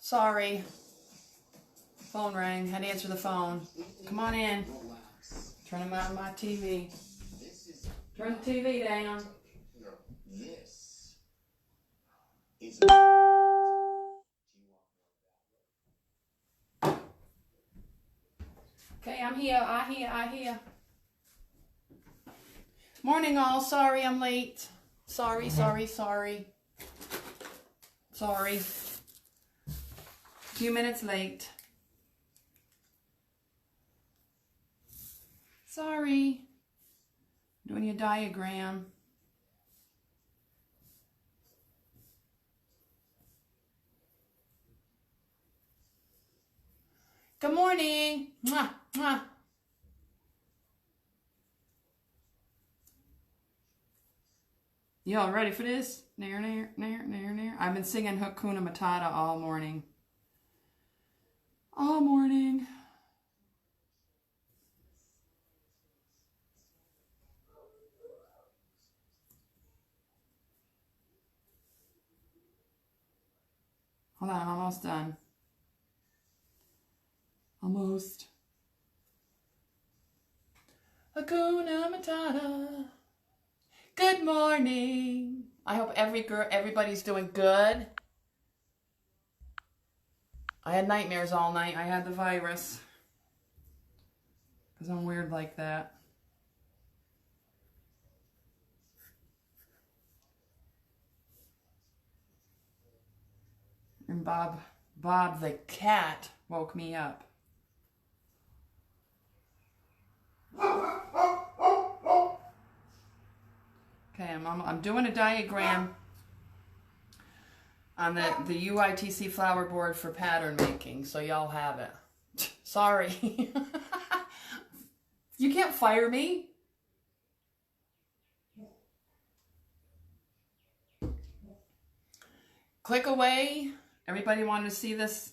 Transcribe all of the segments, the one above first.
Sorry. Phone rang. Had to answer the phone. Come on in. Turn them out on my TV. Turn the TV down. This is okay, I'm here. I hear. Morning all. Sorry I'm late. Sorry. Sorry. A few minutes late. Sorry. Doing your diagram. Good morning. Mwah, mwah. Y'all ready for this? Nair, nair, nair, nair, nair. I've been singing Hakuna Matata all morning. All morning. Hold on, I'm almost done. Almost. Hakuna Matata. Good morning. I hope everybody's doing good. I had nightmares all night. I had the virus. Because I'm weird like that. And Bob the cat woke me up. Okay, I'm doing a diagram on the UITC flower board for pattern making, so y'all have it. Sorry. You can't fire me. Click away. Everybody wanted to see this,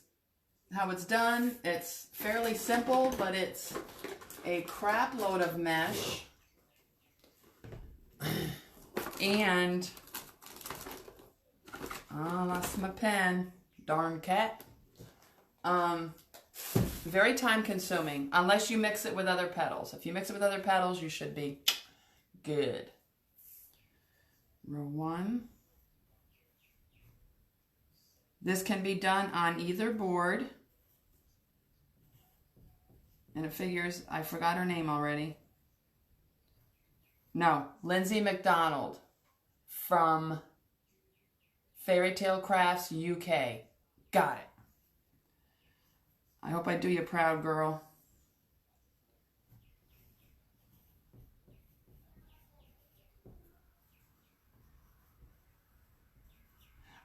how it's done. It's fairly simple, but it's a crap load of mesh. And I lost my pen. Darn cat. Very time consuming, unless you mix it with other petals. If you mix it with other petals, you should be good. Row 1. This can be done on either board. And it figures, I forgot her name already. No, Lindsay McDonald from Fairy Tale Crafts UK. Got it. I hope I do you proud, girl.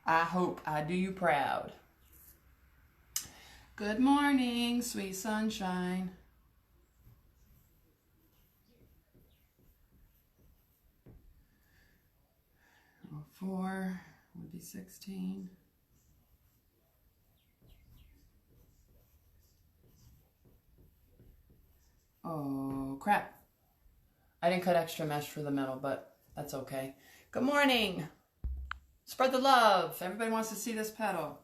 I hope I do you proud. Good morning, sweet sunshine. 4 would be 16. Oh, crap. I didn't cut extra mesh for the middle, but that's okay. Good morning. Spread the love. Everybody wants to see this petal.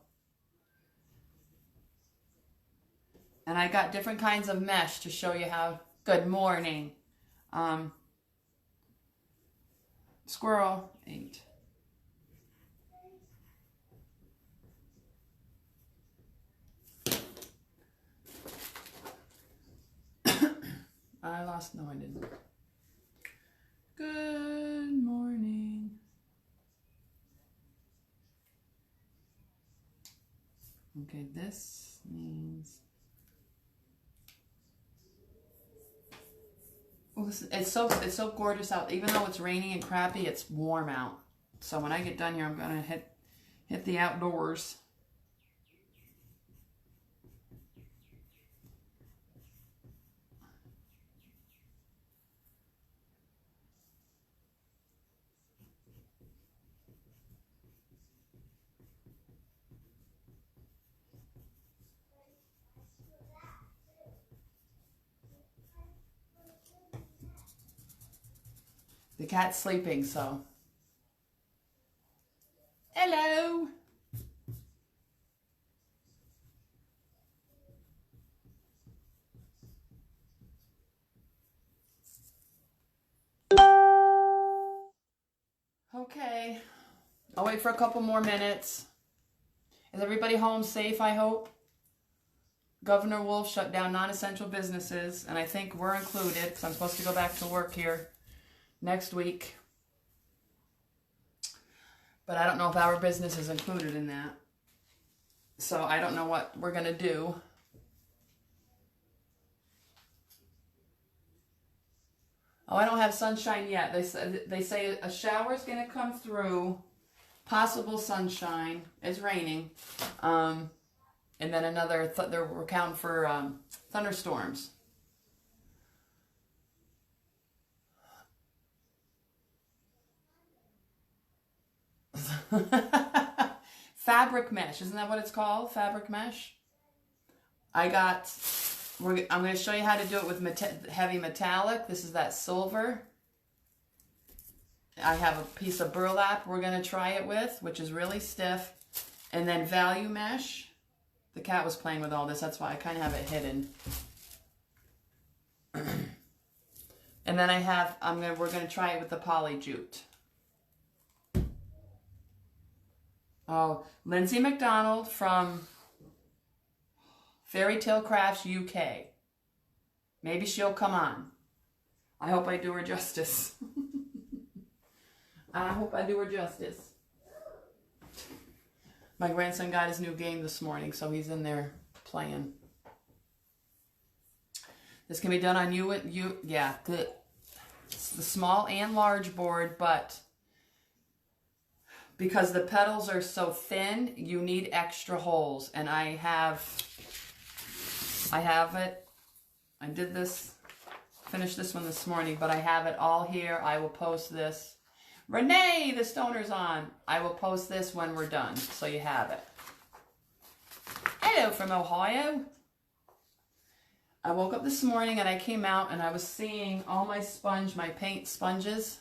And I got different kinds of mesh to show you how. Good morning. Squirrel, 8. No, I didn't. Good morning. Okay, this means... Oh, it's so gorgeous out. Even though it's rainy and crappy, it's warm out. So when I get done here, I'm gonna hit the outdoors. The cat's sleeping, so. Hello. Okay. I'll wait for a couple more minutes. Is everybody home safe, I hope? Governor Wolf shut down non-essential businesses, and I think we're included because I'm supposed to go back to work here next week. But I don't know if our business is included in that. So I don't know what we're going to do. Oh, I don't have sunshine yet. They say a shower's going to come through. Possible sunshine. It's raining. And then another, we're counting for thunderstorms. Fabric mesh. Isn't that what it's called? Fabric mesh? I'm going to show you how to do it with heavy metallic. This is that silver. I have a piece of burlap we're going to try it with, which is really stiff. And then value mesh. The cat was playing with all this. That's why I kind of have it hidden. And then we're going to try it with the poly jute. Oh, Lindsay McDonald from Fairy Tale Crafts UK. Maybe she'll come on. I hope I do her justice. I hope I do her justice. My grandson got his new game this morning, so he's in there playing. This can be done on the small and large board, but because the petals are so thin, you need extra holes. And I have it. I did this, finished this one this morning, but I have it all here. I will post this. Renee, the stoner's on. I will post this when we're done, so you have it. Hello from Ohio. I woke up this morning and I came out and I was seeing all my paint sponges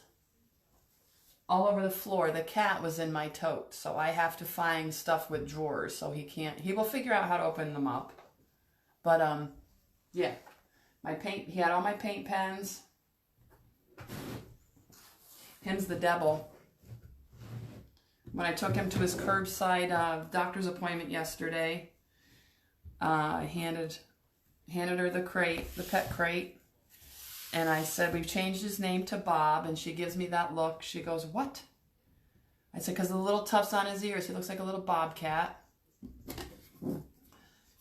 all over the floor. The cat was in my tote, so I have to find stuff with drawers so he will figure out how to open them up. But, yeah. He had all my paint pens. Him's the devil. When I took him to his curbside doctor's appointment yesterday, I handed her the crate, the pet crate, and I said, we've changed his name to Bob, and she gives me that look. She goes, what? I said, because the little tufts on his ears, he looks like a little bobcat.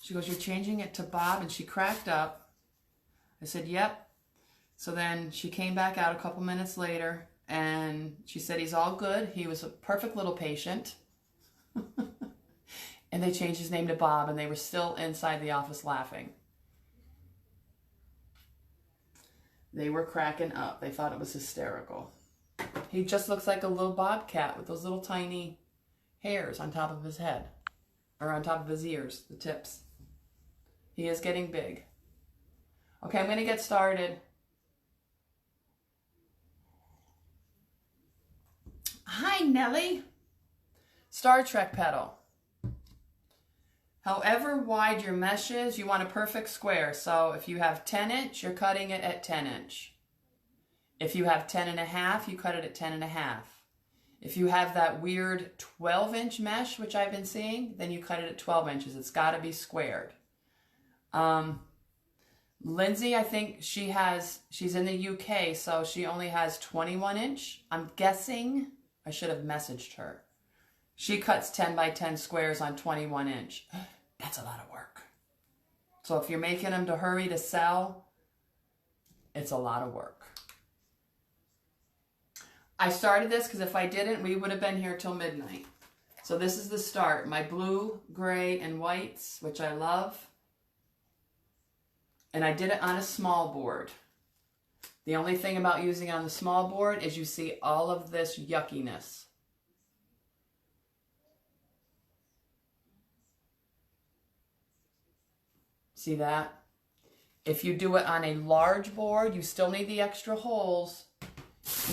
She goes, you're changing it to Bob? And she cracked up. I said, yep. So then she came back out a couple minutes later, and she said he's all good. He was a perfect little patient. And they changed his name to Bob, and they were still inside the office laughing. They were cracking up. They thought it was hysterical. He just looks like a little bobcat with those little tiny hairs on top of his head. Or on top of his ears, the tips. He is getting big. Okay, I'm going to get started. Hi, Nellie. Star Trek petal. However wide your mesh is, you want a perfect square. So if you have 10 inch, you're cutting it at 10 inch. If you have 10.5, you cut it at 10.5. If you have that weird 12-inch mesh, which I've been seeing, then you cut it at 12 inches. It's got to be squared. Lindsay, I think she's in the UK, so she only has 21 inch. I'm guessing, I should have messaged her. She cuts 10 by 10 squares on 21 inch. That's a lot of work. So if you're making them to hurry to sell, it's a lot of work. I started this because if I didn't, we would have been here till midnight. So this is the start. My blue, gray, and whites, which I love. And I did it on a small board. The only thing about using it on the small board is you see all of this yuckiness. See that? If you do it on a large board, you still need the extra holes.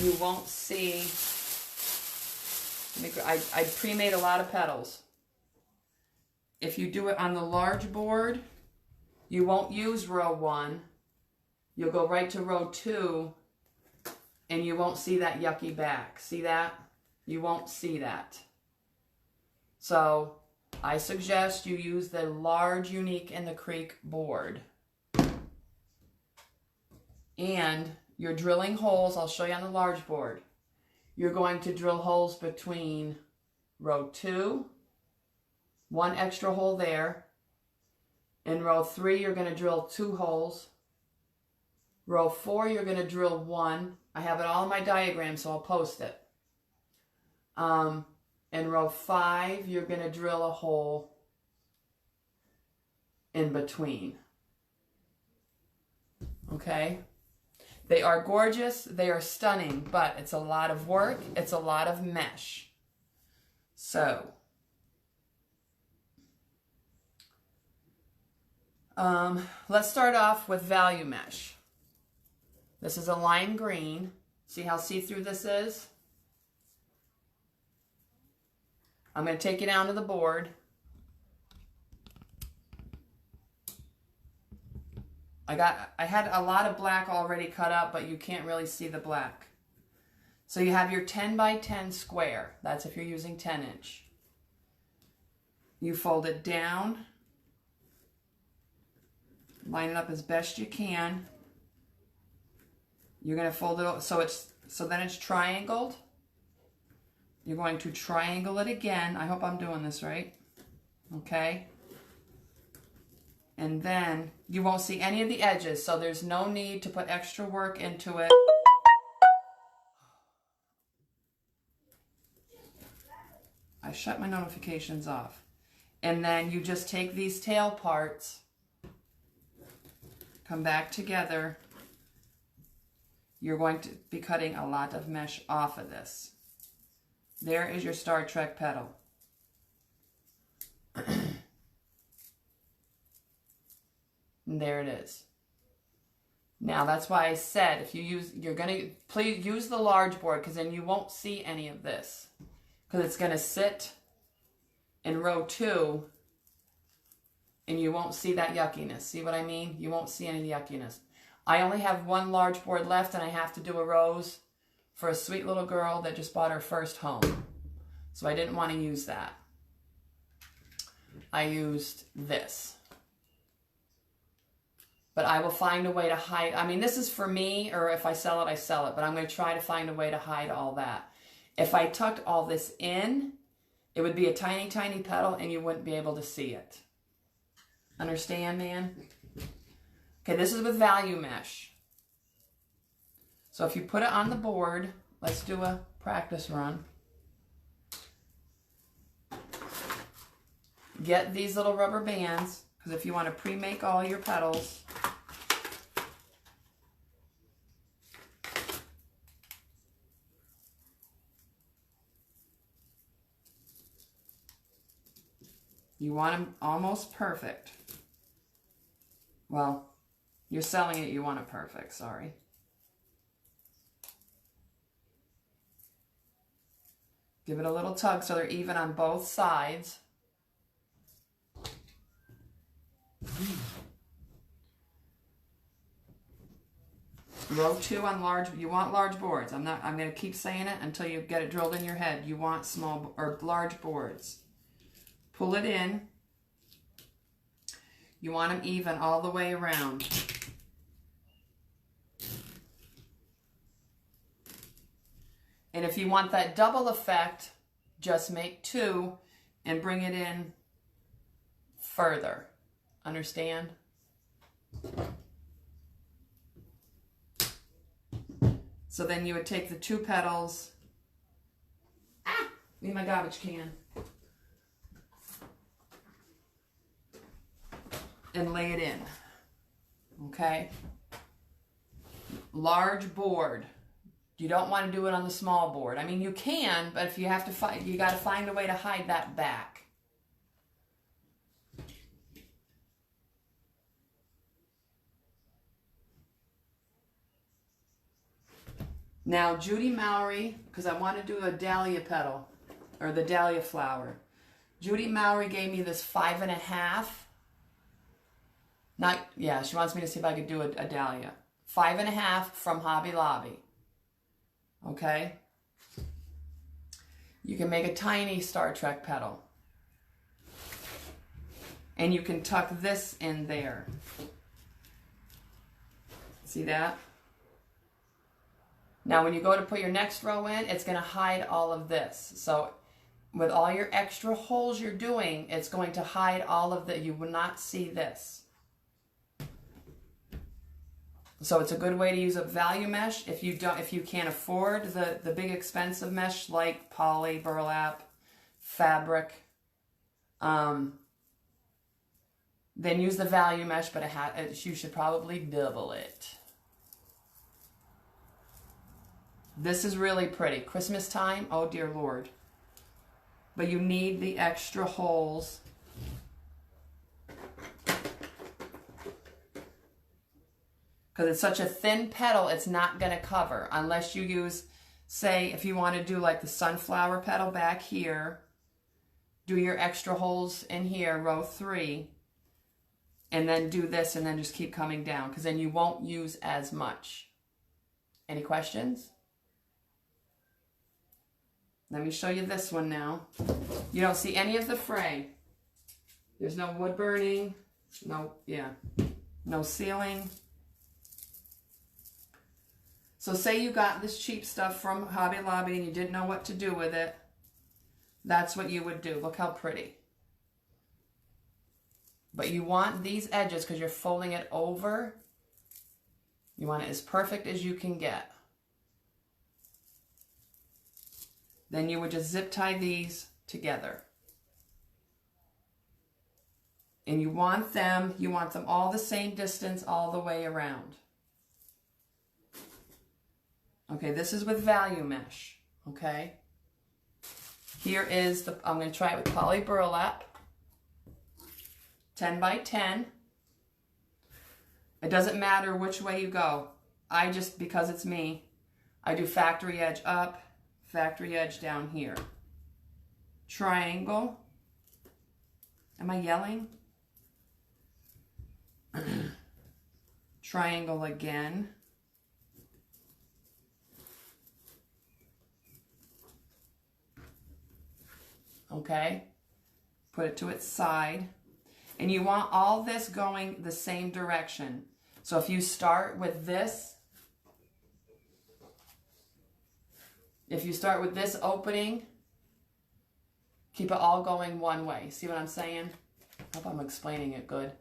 You won't see. I pre-made a lot of petals. If you do it on the large board, you won't use row 1. You'll go right to row 2, and you won't see that yucky back. See that? You won't see that. So I suggest you use the large Unique in the Creek board. And you're drilling holes, I'll show you on the large board. You're going to drill holes between row 2, 1 extra hole there. In row 3, you're going to drill 2 holes. Row 4, you're going to drill 1. I have it all in my diagram, so I'll post it. In row 5, you're going to drill a hole in between. Okay? They are gorgeous, they are stunning, but it's a lot of work, it's a lot of mesh. So, let's start off with value mesh. This is a lime green. See how see-through this is? I'm going to take it down to the board. I had a lot of black already cut up, but you can't really see the black. So you have your 10 by 10 square. That's if you're using 10 inch. You fold it down. Line it up as best you can. You're going to fold it so then it's triangled. You're going to triangle it again. I hope I'm doing this right. Okay. And then you won't see any of the edges, so there's no need to put extra work into it. I shut my notifications off. And then you just take these tail parts, come back together. You're going to be cutting a lot of mesh off of this. There is your Star Trek petal. And there it is. Now that's why I said if you're going to please use the large board, because then you won't see any of this, because it's going to sit in row 2 and you won't see that yuckiness. See what I mean? You won't see any of the yuckiness. I only have 1 large board left, and I have to do a rose for a sweet little girl that just bought her first home. So I didn't want to use that. I used this. But I will find a way to hide. I mean, this is for me, or if I sell it, I sell it. But I'm going to try to find a way to hide all that. If I tucked all this in, it would be a tiny, tiny petal, and you wouldn't be able to see it. Understand, man? Okay, this is with value mesh. So if you put it on the board, let's do a practice run. Get these little rubber bands, because if you want to pre-make all your petals, you want them almost perfect. Well, you're selling it, you want it perfect, sorry. Give it a little tug so they're even on both sides. Row 2 on large, you want large boards. I'm going to keep saying it until you get it drilled in your head. You want small or large boards. Pull it in. You want them even all the way around. And if you want that double effect, just make 2 and bring it in further. Understand? So then you would take the 2 petals. Need my garbage can. And lay it in. Okay? Large board. You don't want to do it on the small board. I mean, you can, but if you have to find, you got to find a way to hide that back. Now, Judy Mowry, because I want to do a dahlia petal, or the dahlia flower. Judy Mowry gave me this 5.5. She wants me to see if I could do a dahlia. 5.5 from Hobby Lobby. Okay? You can make a tiny Star Trek petal. And you can tuck this in there. See that? Now when you go to put your next row in, it's going to hide all of this. So with all your extra holes you're doing, it's going to hide all of that. You will not see this. So it's a good way to use a value mesh if you can't afford the big expensive mesh like poly, burlap, fabric. Then use the value mesh, but you should probably double it. This is really pretty. Christmas time, oh dear Lord. But you need the extra holes. Because it's such a thin petal, it's not going to cover. Unless you use, say, if you want to do like the sunflower petal back here, do your extra holes in here, row 3. And then do this and then just keep coming down. Because then you won't use as much. Any questions? Let me show you this one now. You don't see any of the fray. There's no wood burning. No sealing. So say you got this cheap stuff from Hobby Lobby and you didn't know what to do with it. That's what you would do. Look how pretty. But you want these edges, because you're folding it over, you want it as perfect as you can get. Then you would just zip tie these together. And you want them all the same distance all the way around. Okay, this is with value mesh, okay? Here is I'm going to try it with poly burlap. 10 by 10. It doesn't matter which way you go. Because it's me, I do factory edge up, factory edge down here. Triangle. Am I yelling? Triangle again. Okay. Put it to its side. And you want all this going the same direction. So if you start with this, opening, keep it all going one way. See what I'm saying? I hope I'm explaining it good.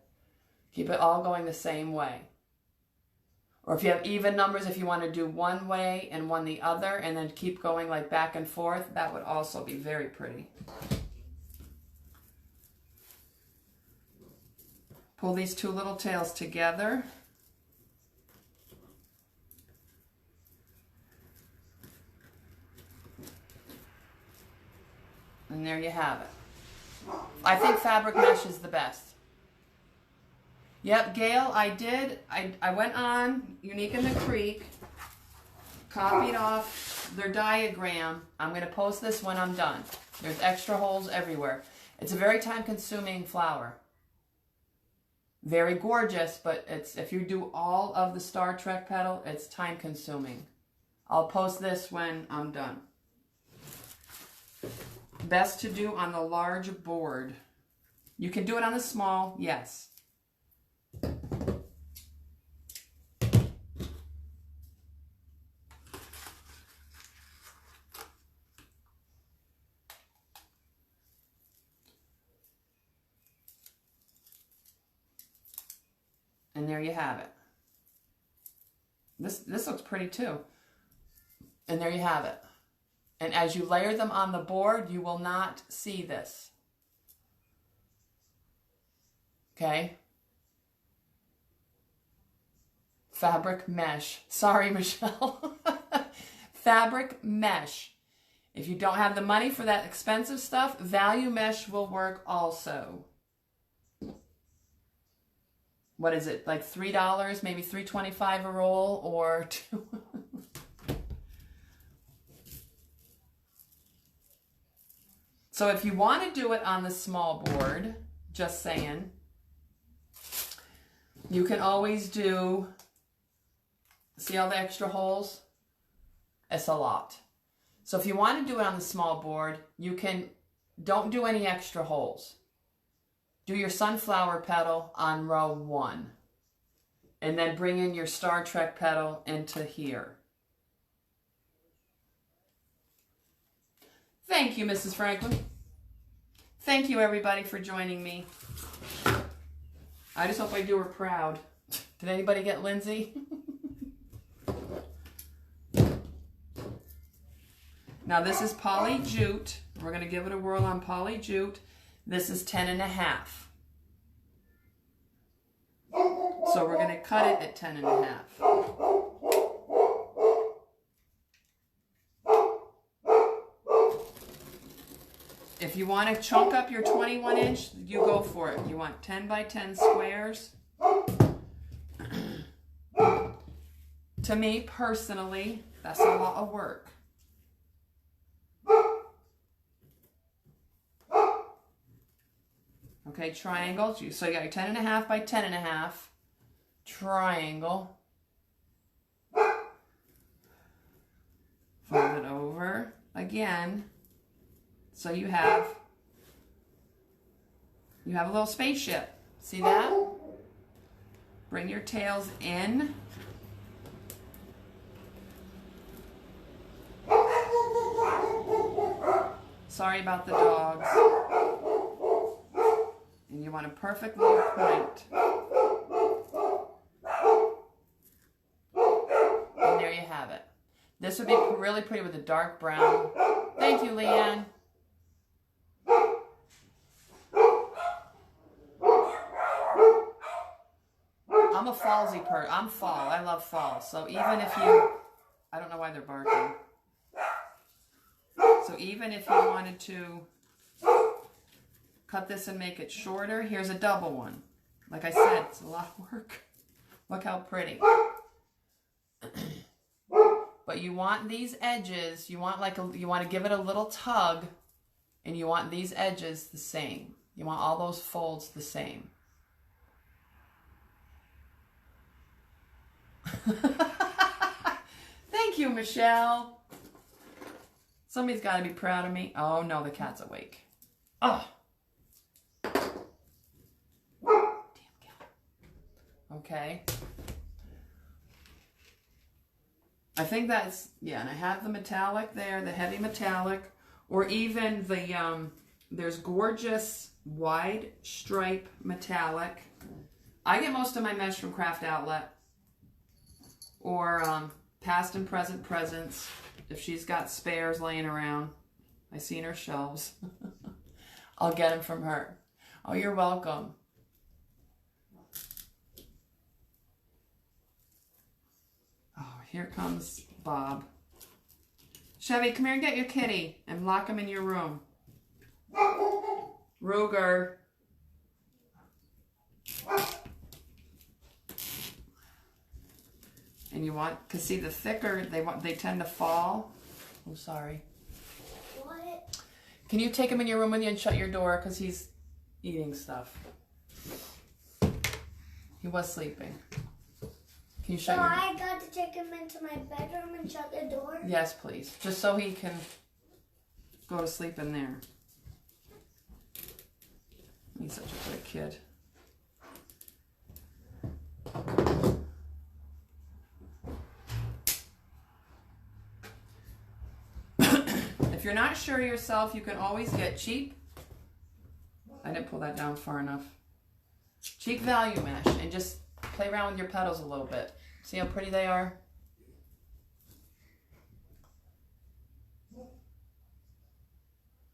Keep it all going the same way. Or if you have even numbers, if you want to do one way and one the other, and then keep going like back and forth, that would also be very pretty. Pull these two little tails together. And there you have it. I think fabric mesh is the best. Yep, Gail, I did. I went on Unique in the Creek, copied off their diagram. I'm going to post this when I'm done. There's extra holes everywhere. It's a very time-consuming flower. Very gorgeous, but if you do all of the Star Trek petal, it's time-consuming. I'll post this when I'm done. Best to do on the large board. You can do it on the small, yes. And there you have it. This looks pretty too. And there you have it. And as you layer them on the board, you will not see this. Okay? Fabric mesh. Sorry, Michelle. Fabric mesh. If you don't have the money for that expensive stuff, value mesh will work also. What is it, like $3, maybe $3.25 a roll, or $2? So if you want to do it on the small board, just saying, you can always do, see all the extra holes? It's a lot. So if you want to do it on the small board, you can, don't do any extra holes. Do your sunflower petal on row 1. And then bring in your Star Trek petal into here. Thank you, Mrs. Franklin. Thank you, everybody, for joining me. I just hope I do her proud. Did anybody get Lindsay? Now this is poly jute. We're going to give it a whirl on poly jute. This is 10.5. So we're going to cut it at 10.5. If you want to chunk up your 21 inch, you go for it. You want 10 by 10 squares. To me, personally, that's a lot of work. Okay, triangles. So you got your 10.5 by 10.5 triangle. Fold it over again. So you have a little spaceship. See that? Bring your tails in. Sorry about the dogs. And you want a perfect little point. And there you have it. This would be really pretty with a dark brown. Thank you, Leanne. I'm a fallsy person. I'm fall. I love fall. So even if you, I don't know why they're barking. So even if you wanted to cut this and make it shorter, here's a double one. Like I said, it's a lot of work. Look how pretty. But you want these edges, you want to give it a little tug, and you want these edges the same. You want all those folds the same. Thank you, Michelle. Somebody's got to be proud of me. Oh no, the cat's awake. Oh. Damn cat. Okay. I think that's, yeah, and I have the metallic there, the heavy metallic, or even the, there's gorgeous wide stripe metallic. I get most of my mesh from Craft Outlet, or past and present presents, if she's got spares laying around. I seen her shelves. I'll get them from her. Oh, you're welcome. Oh, here comes Bob. Chevy, come here and get your kitty and lock him in your room. Ruger. And you want, because see, the thicker they tend to fall. Oh, sorry. What? Can you take him in your room with you and shut your door, because he's eating stuff. He was sleeping. Can you shut your... I got to take him into my bedroom and shut the door? Yes, please. Just so he can go to sleep in there. He's such a good kid. If you're not sure yourself, you can always get cheap. I didn't pull that down far enough. Cheap value mesh, and just play around with your petals a little bit. See how pretty they are?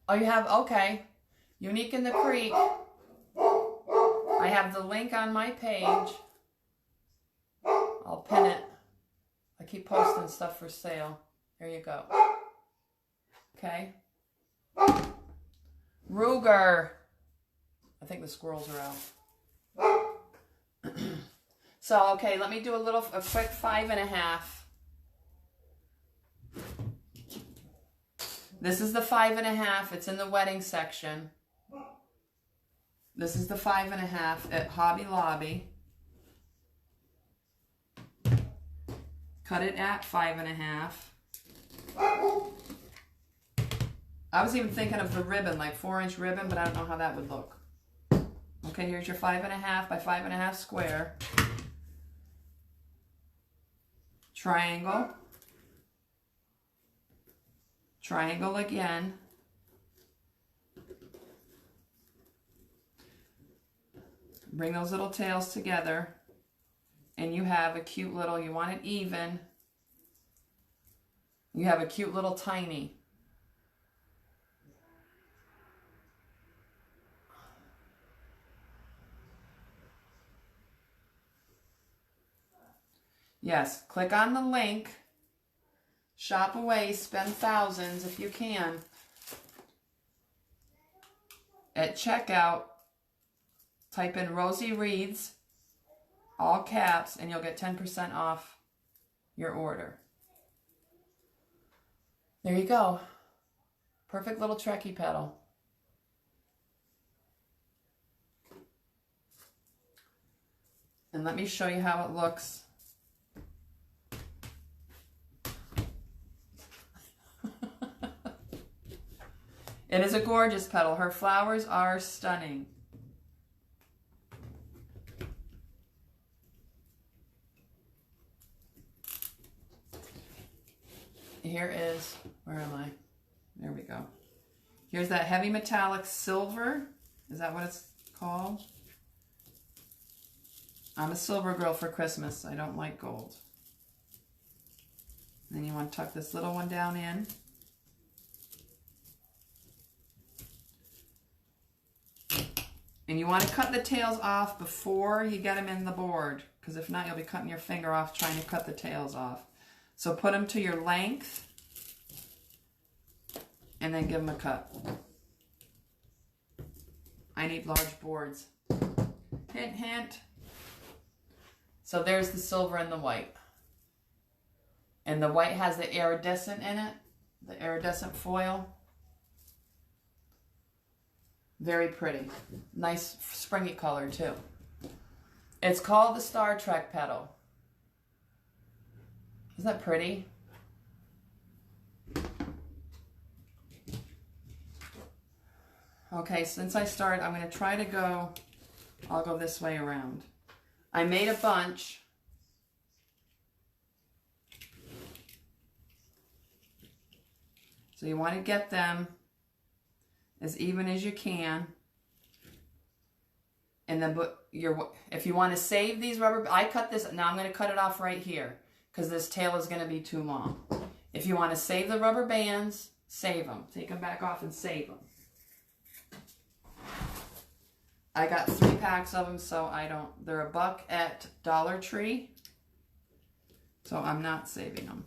Oh, you have, okay. Unique in the Creek. I have the link on my page. I'll pin it. I keep posting stuff for sale. There you go. Okay. Ruger. I think the squirrels are out. So, okay, let me do a quick 5.5. This is the 5.5. It's in the wedding section. This is the 5.5 at Hobby Lobby. Cut it at 5.5. I was even thinking of the ribbon, like 4-inch ribbon, but I don't know how that would look. Okay, here's your 5.5 by 5.5 square. Triangle. Triangle again. Bring those little tails together. And you have a cute little, you want it even. You have a cute little tiny. Yes, click on the link. Shop away, spend thousands if you can. At checkout, type in Rosie Wreaths, all caps, and you'll get 10% off your order. There you go. Perfect little Trekkie petal. And let me show you how it looks. It is a gorgeous petal. Her flowers are stunning. Here is, where am I? There we go. Here's that heavy metallic silver. Is that what it's called? I'm a silver girl for Christmas. I don't like gold. And then you want to tuck this little one down in. And you want to cut the tails off before you get them in the board, because if not, you'll be cutting your finger off trying to cut the tails off. So put them to your length and then give them a cut. I need large boards. Hint, hint. So there's the silver and the white. And the white has the iridescent in it, the iridescent foil. Very pretty. Nice springy color too. It's called the Star Trek petal. Isn't that pretty? Okay, since I started, I'm going to try to go, I'll go this way around. I made a bunch. So you want to get them as even as you can. And then if you want to save these rubber, I cut this, now I'm going to cut it off right here because this tail is going to be too long. If you want to save the rubber bands, save them. Take them back off and save them. I got 3 packs of them, so they're $1 at Dollar Tree. So I'm not saving them.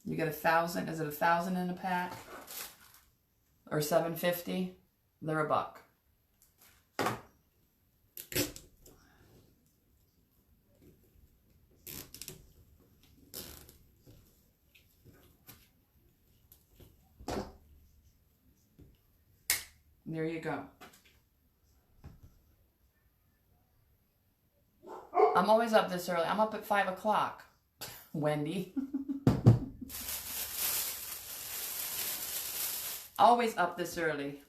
You get 1,000, is it 1,000 in a pack? Or $7.50? They're $1. There you go. I'm always up this early. I'm up at 5 o'clock, Wendy. Always up this early.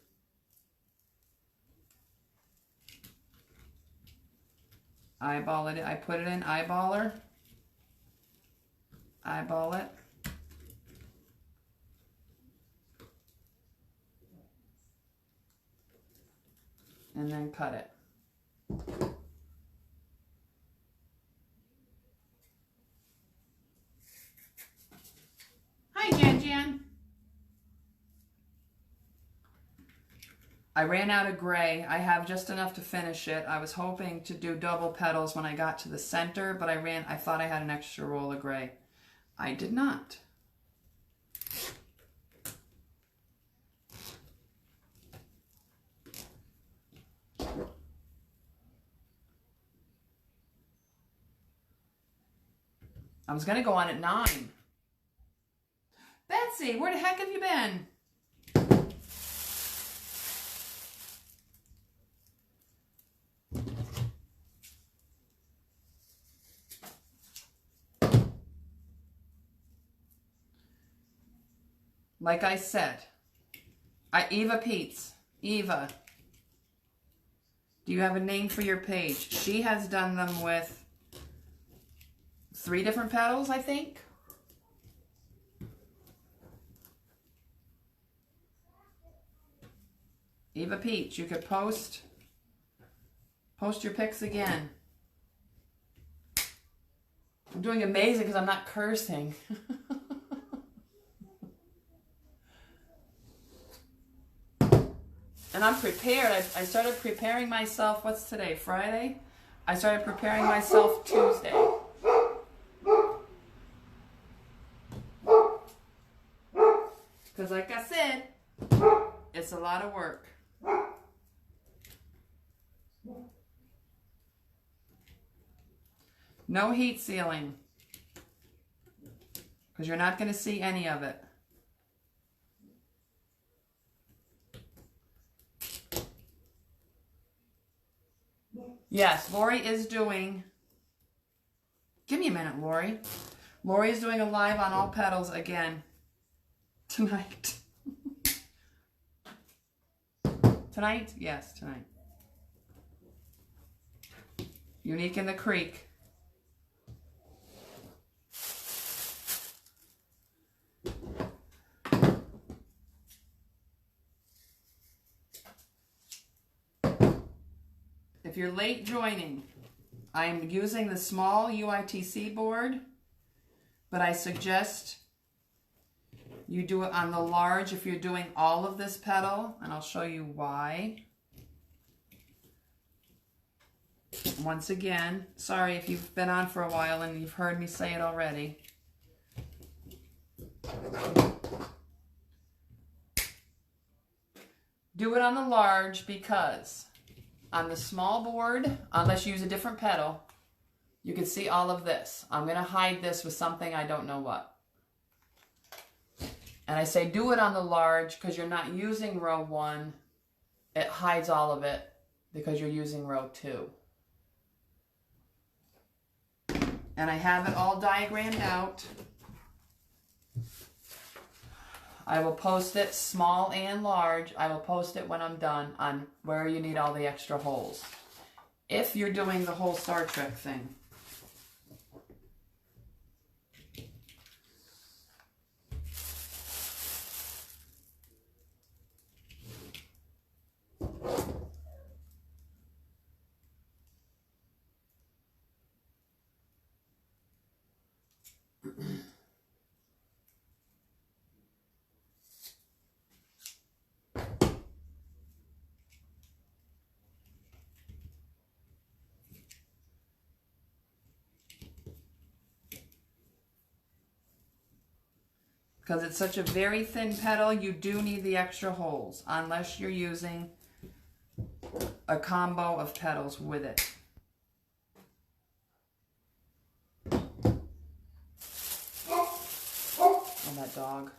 Eyeball it. I put it in eyeballer. Eyeball it. And then cut it. Hi, Jan Jan. I ran out of gray. I have just enough to finish it. I was hoping to do double petals when I got to the center, but I thought I had an extra roll of gray. I did not. I was going to go on at 9. Betsy, where the heck have you been? Like I said, Eva Peets. Eva. Do you have a name for your page? She has done them with 3 different petals, I think. Eva Peach, you could post your pics again. I'm doing amazing because I'm not cursing. And I'm prepared. I started preparing myself. What's today? Friday? I started preparing myself Tuesday. Because like I said, it's a lot of work. No heat sealing. Because you're not going to see any of it. Yes, Lori is doing... Give me a minute, Lori. Lori is doing a live on all petals again. Tonight. Tonight? Yes, tonight. Unique in the Creek. If you're late joining, I'm using the small UITC board, but I suggest you do it on the large if you're doing all of this petal, and I'll show you why. Once again, sorry if you've been on for a while and you've heard me say it already. Do it on the large because on the small board, unless you use a different petal, you can see all of this. I'm going to hide this with something I don't know what. And I say do it on the large because you're not using row 1. It hides all of it because you're using row 2. And I have it all diagrammed out. I will post it small and large. I will post it when I'm done on where you need all the extra holes. If you're doing the whole Star Trek thing. Because it's such a very thin petal, you do need the extra holes, unless you're using a combo of petals with it. Oh, that dog.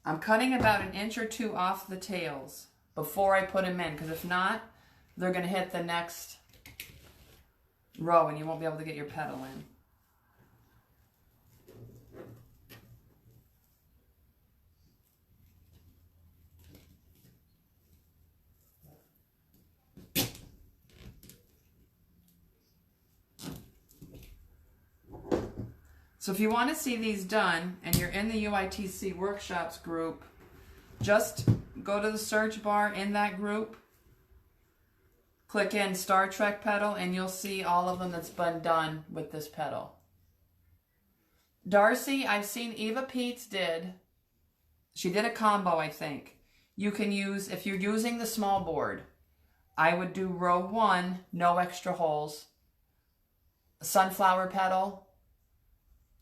I'm cutting about 1 inch or 2 off the tails before I put them in, because if not, they're going to hit the next row and you won't be able to get your petal in. So if you want to see these done and you're in the UITC workshops group, just go to the search bar in that group, click in Star Trek petal, and you'll see all of them that's been done with this petal. Darcy, I've seen Eva Peets did. She did a combo, I think. You can use, if you're using the small board, I would do row 1, no extra holes, sunflower petal,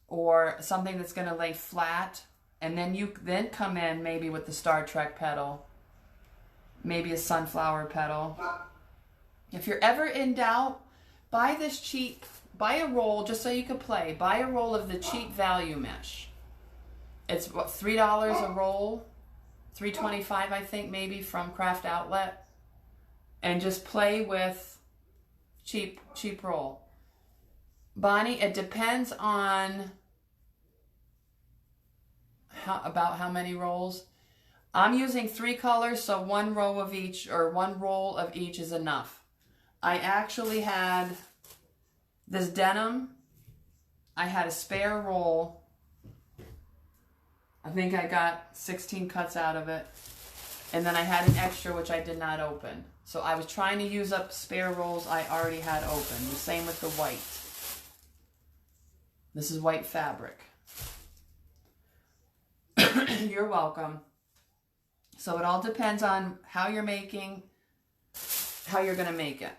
or something that's going to lay flat, and then you then come in maybe with the Star Trek petal, maybe a sunflower petal. If you're ever in doubt, buy this cheap, buy a roll just so you can play. Buy a roll of the cheap value mesh. It's what, $3 a roll, $3.25 I think maybe from Craft Outlet, and just play with cheap roll. Bonnie, it depends on about how many rolls. I'm using 3 colors, so 1 row of each, or 1 roll of each is enough. I actually had this denim. I had a spare roll. I think I got 16 cuts out of it. And then I had an extra, which I did not open. So I was trying to use up spare rolls I already had open. The same with the white. This is white fabric. You're welcome. So it all depends on how you're making, how you're going to make it.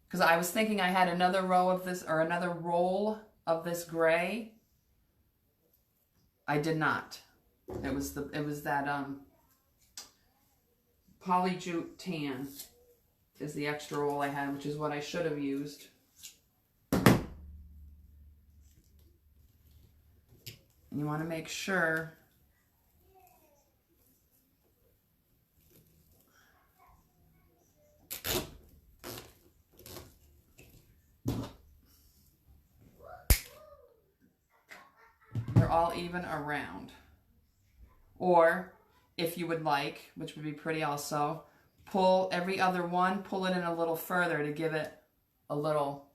Because I was thinking I had another row of this, or another roll of this gray. I did not. It was that poly jute tan is the extra roll I had, which is what I should have used. And you want to make sure they're all even around. Or if you would like, which would be pretty also, pull every other one, pull it in a little further to give it a little.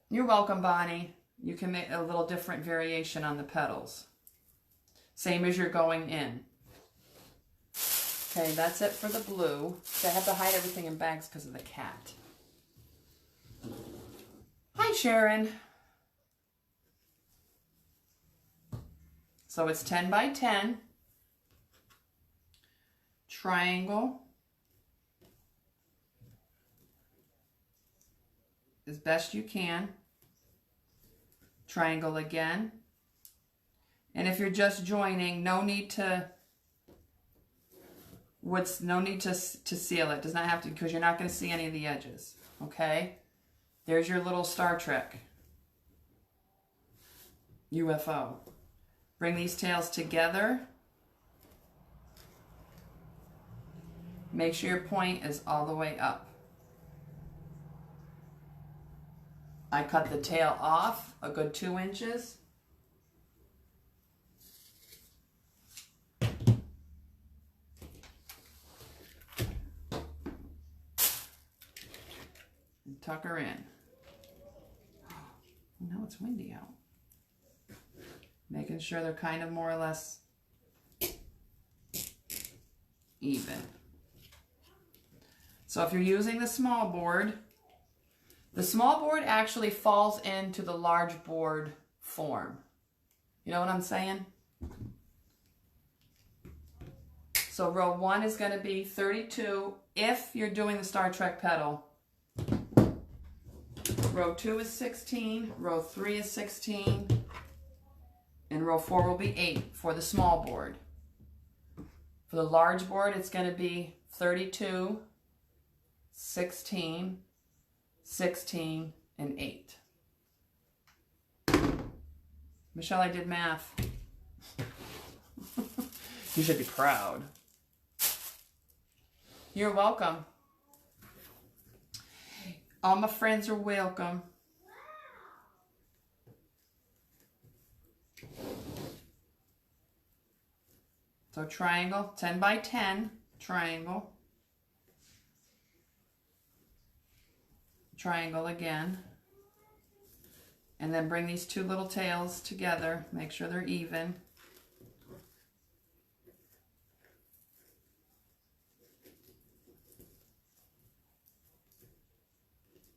You're welcome, Bonnie. You can make a little different variation on the petals. Same as you're going in. Okay, that's it for the blue. I have to hide everything in bags because of the cat. Hi, Sharon. So it's 10 by 10. Triangle. As best you can. Triangle again. And if you're just joining, no need to seal it. Does not have to, because you're not going to see any of the edges. Okay? There's your little Star Trek UFO. Bring these tails together. Make sure your point is all the way up. I cut the tail off a good 2 inches. And tuck her in. Now it's windy out. Making sure they're kind of more or less even. So if you're using the small board, the small board actually falls into the large board form. You know what I'm saying? So row 1 is going to be 32 if you're doing the Star Trek petal. Row 2 is 16, row 3 is 16, and row 4 will be 8 for the small board. For the large board, it's going to be 32, 16, 16, and 8. Michelle, I did math. You should be proud. You're welcome. All my friends are welcome. So triangle, 10 by 10, triangle. Triangle again. And then bring these 2 little tails together. Make sure they're even.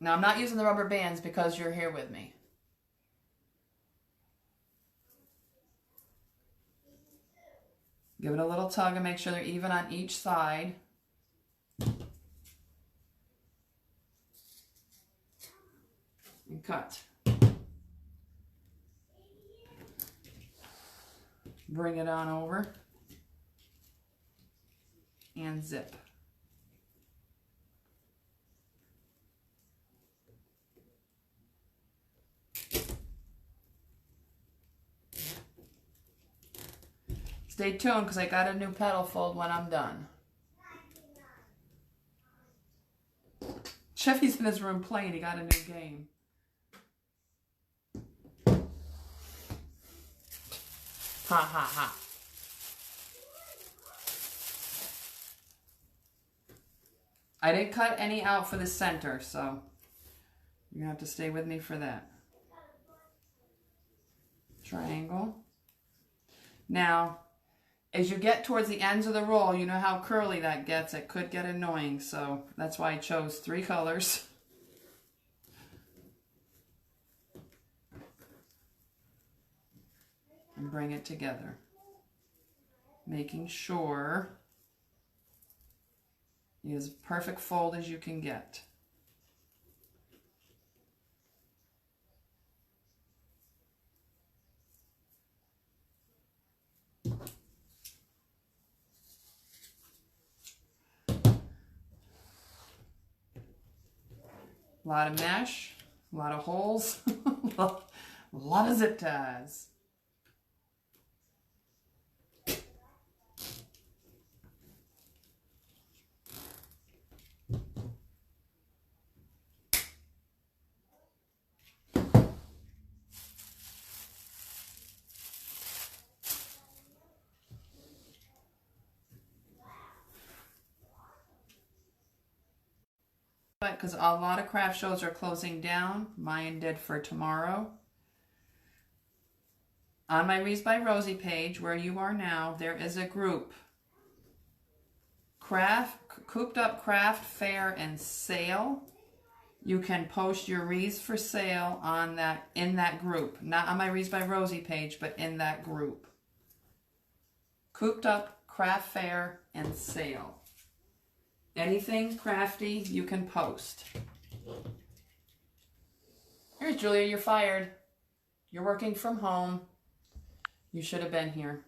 Now I'm not using the rubber bands because you're here with me. Give it a little tug and make sure they're even on each side. And cut. Bring it on over. And zip. Stay tuned because I got a new petal fold when I'm done. Chevy's in his room playing. He got a new game. Ha ha ha. I didn't cut any out for the center, so you're going to have to stay with me for that. Triangle. Now, as you get towards the ends of the roll, you know how curly that gets. It could get annoying, so that's why I chose 3 colors. And bring it together. Making sure you as perfect fold as you can get. A lot of mesh, a lot of holes, a lot of zip ties. But because a lot of craft shows are closing down, mine did for tomorrow. On my Wreath by Rosie page, where you are now, there is a group. Cooped Up Craft Fair and Sale. You can post your wreaths for sale on in that group. Not on my Wreath by Rosie page, but in that group. Cooped Up Craft Fair and Sale. Anything crafty, you can post. Here's Julia, you're fired. You're working from home. You should have been here.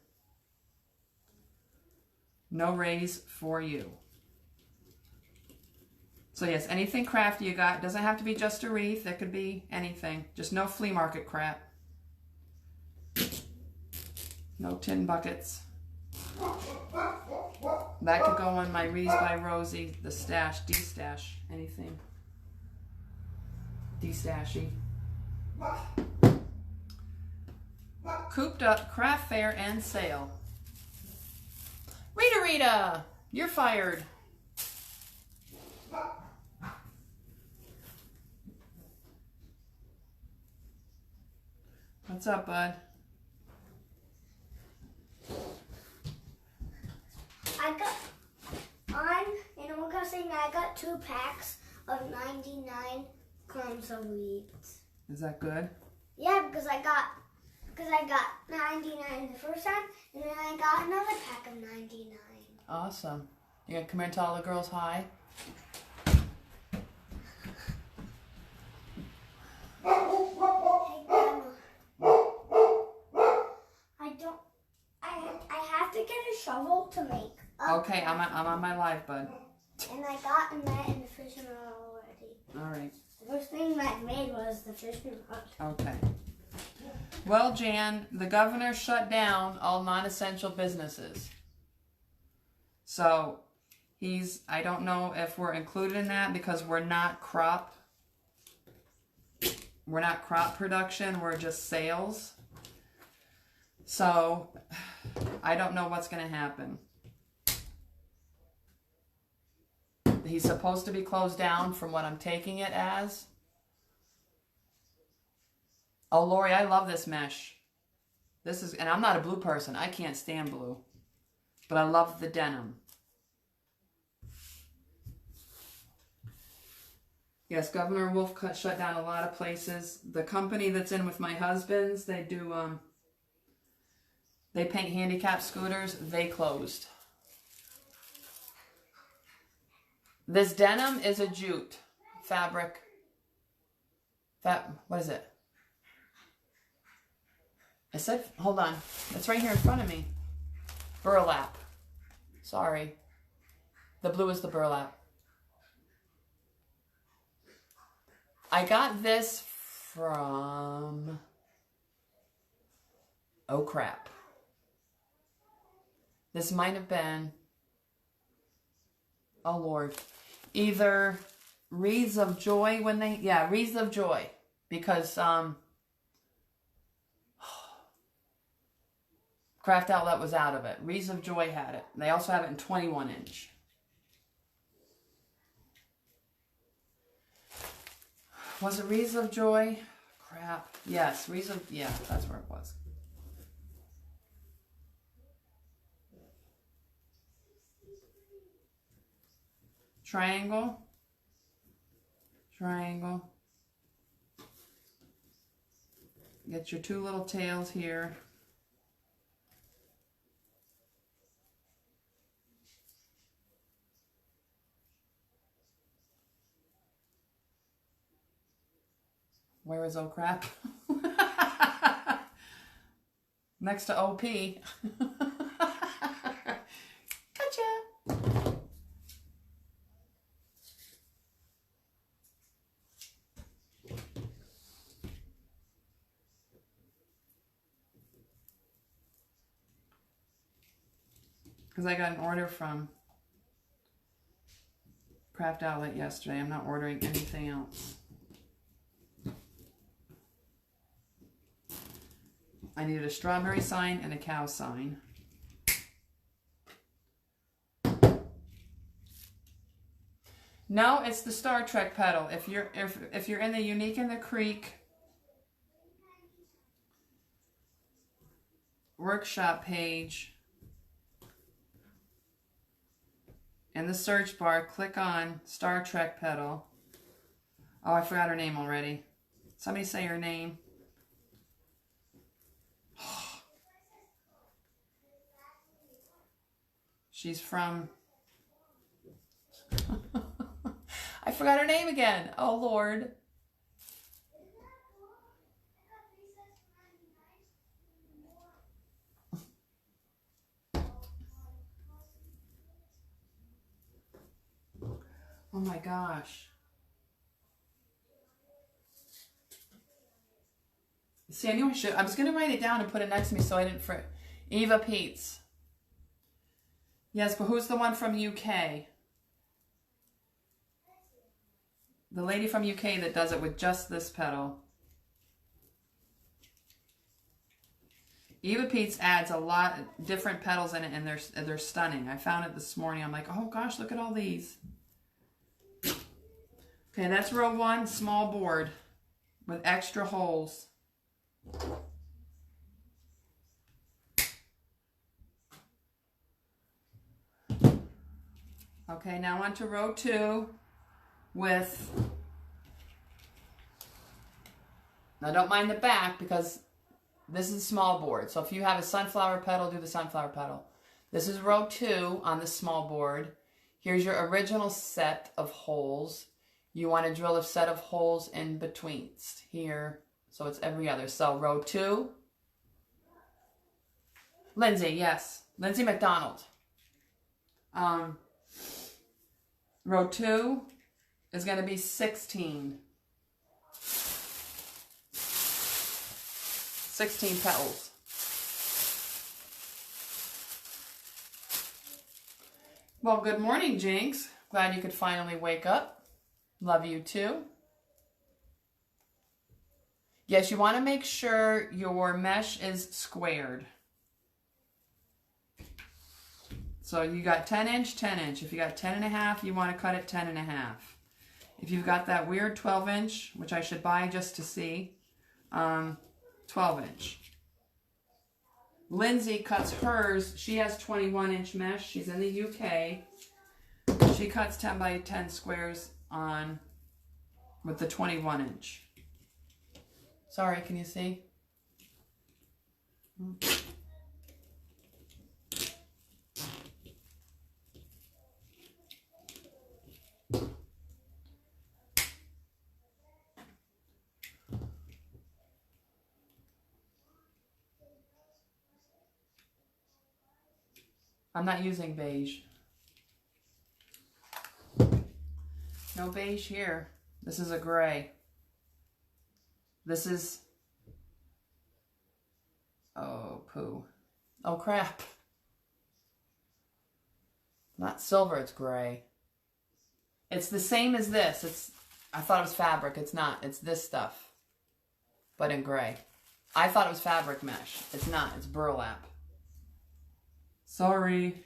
No raise for you. So yes, anything crafty you got. Doesn't have to be just a wreath. It could be anything. Just no flea market crap. No tin buckets. That could go on my Wreath by Rosie, the stash, de-stash, anything. De-stashy. Cooped Up Craft Fair and Sale. Rita, you're fired. What's up, bud? Animal Crossing, I got 2 packs of 99 crumbs of wheat. Is that good? Yeah, because I got 99 the first time, and then I got another pack of 99. Awesome. You gonna come here and tell all the girls hi? Hey, Grandma. I have to get a shovel to make. Okay, I'm on my live, bud. And I got a net and the fishing rod already. All right. The first thing that I made was the fishing rod. Okay. Well, Jan, the governor shut down all non-essential businesses. So I don't know if we're included in that because we're not crop production, we're just sales. So I don't know what's going to happen. He's supposed to be closed down from what I'm taking it as. Oh, Lori, I love this mesh. And I'm not a blue person. I can't stand blue. But I love the denim. Yes, Governor Wolf shut down a lot of places. The company that's in with my husband's, they paint handicap scooters. They closed. This denim is a jute fabric. What is it? I said, hold on. It's right here in front of me. Burlap. Sorry. The blue is the burlap. I got this from... Oh, crap. This might have been, oh Lord, either Wreaths of Joy when they, yeah, Wreaths of Joy. Because Craft Outlet was out of it. Wreaths of Joy had it. They also have it in 21 inch. Was it Wreaths of Joy? Crap. Yes, Wreaths of, yeah, that's where it was. Triangle. Triangle. Get your two little tails here. Where is oh crap? Next to OP. Gotcha. Because I got an order from Craft Outlet yesterday. I'm not ordering anything else. I needed a strawberry sign and a cow sign. No, it's the Star Trek petal. If you're in the Unique in the Creek workshop page, in the search bar, click on Star Trek petal. Oh, I forgot her name already. Somebody say her name. She's from... I forgot her name again. Oh, Lord. Oh, my gosh. See, I knew I should. I was going to write it down and put it next to me so I didn't forget. Eva Peets. Yes, but who's the one from UK? The lady from UK that does it with just this petal. Eva Peets adds a lot of different petals in it, and they're stunning. I found it this morning. I'm like, oh gosh, look at all these. Okay, that's row 1, small board with extra holes. Okay, now on to row 2 with, now don't mind the back because this is a small board. So if you have a sunflower petal, do the sunflower petal. This is row 2 on the small board. Here's your original set of holes. You want to drill a set of holes in between here. So it's every other. So row 2. Lindsay, yes. Lindsay McDonald. Row 2 is going to be 16. 16 petals. Well, good morning, Jinx. Glad you could finally wake up. Love you too. Yes, you want to make sure your mesh is squared. So you got 10 inch, 10 inch. If you got 10 and a half, you want to cut it 10 and a half. If you've got that weird 12 inch, which I should buy just to see, 12 inch. Lindsay cuts hers. She has 21 inch mesh. She's in the UK. She cuts 10 by 10 squares on with the 21 inch. Sorry, can you see? I'm not using beige. No beige here. This is a gray. This is... Oh, poo. Oh, crap. Not silver, it's gray. It's the same as this. I thought it was fabric. It's not. It's this stuff, but in gray. I thought it was fabric mesh. It's not. It's burlap. Sorry.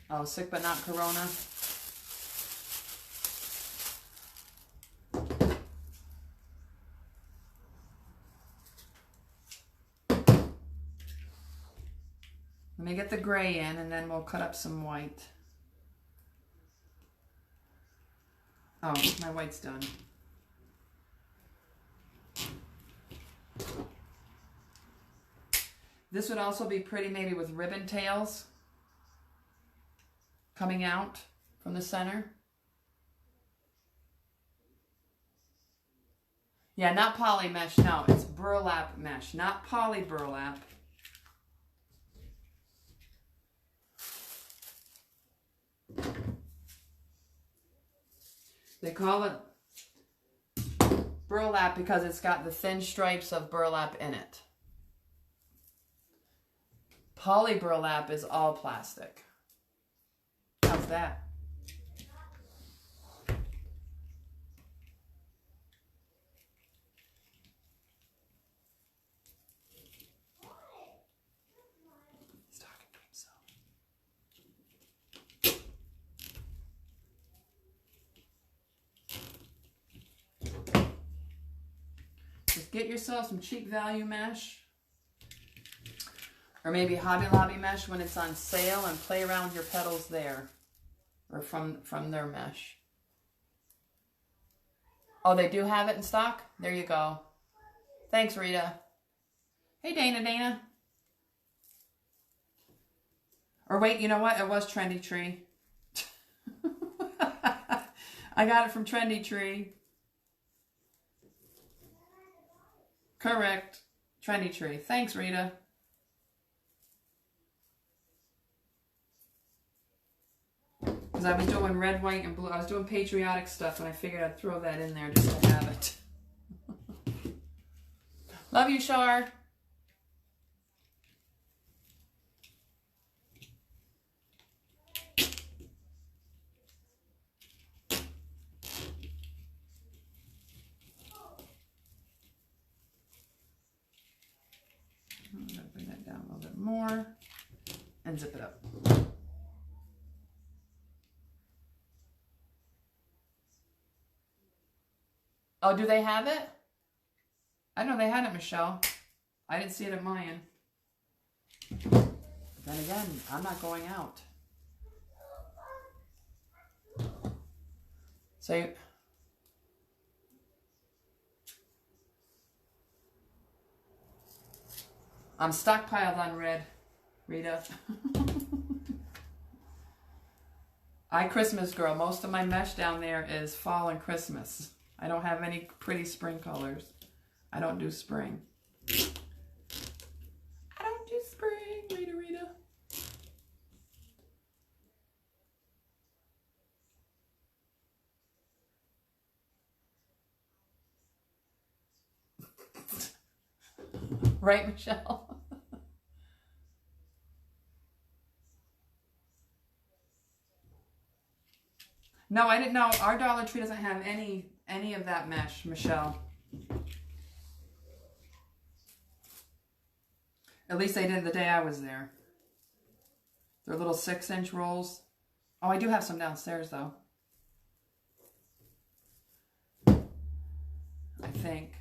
Oh, sick but not corona. Let me get the gray in and then we'll cut up some white. Oh, my white's done. This would also be pretty maybe with ribbon tails coming out from the center. Yeah, not poly mesh, no, it's burlap mesh, not poly burlap. They call it burlap because it's got the thin stripes of burlap in it. Poly burlap is all plastic. How's that? He's talking to himself. Just get yourself some cheap value mesh. Or maybe Hobby Lobby mesh when it's on sale and play around with your petals there. Or from their mesh. Oh, they do have it in stock? There you go. Thanks, Rita. Hey, Dana. Or wait, you know what? It was Trendy Tree. I got it from Trendy Tree. Correct. Trendy Tree. Thanks, Rita. Because I was doing red, white, and blue. I was doing patriotic stuff, and I figured I'd throw that in there just to have it. Love you, Shar. I'm going to bring that down a little bit more and zip it up. Oh, do they have it? I know they had it, Michelle. I didn't see it at mine. Then again, I'm not going out. So, I'm stockpiled on red, Rita. I Christmas girl. Most of my mesh down there is fall and Christmas. I don't have any pretty spring colors. I don't do spring. I don't do spring, Rita. Right, Michelle? No, I didn't know. Our Dollar Tree doesn't have any of that mesh, Michelle. At least they did the day I was there. They're little 6-inch rolls. Oh, I do have some downstairs, though. I think.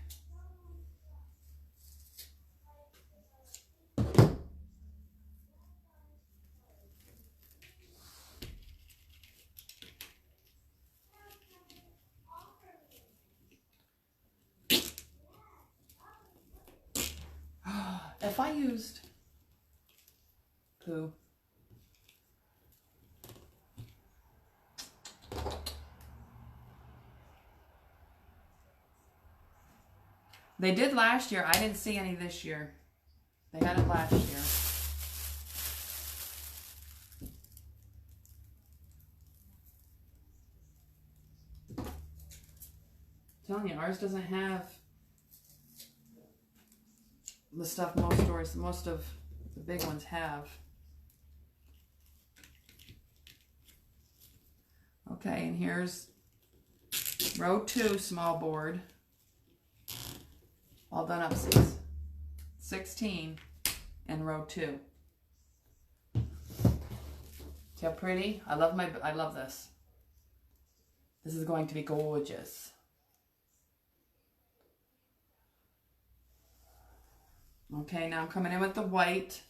if I used poo, they did last year. I didn't see any this year. They had it last year. I'm telling you, ours doesn't have the stuff most stores, most of the big ones have. Okay, and here's row 2 small board. All done up 16 in row 2. See how pretty? I love this. This is going to be gorgeous. Okay, now I'm coming in with the white.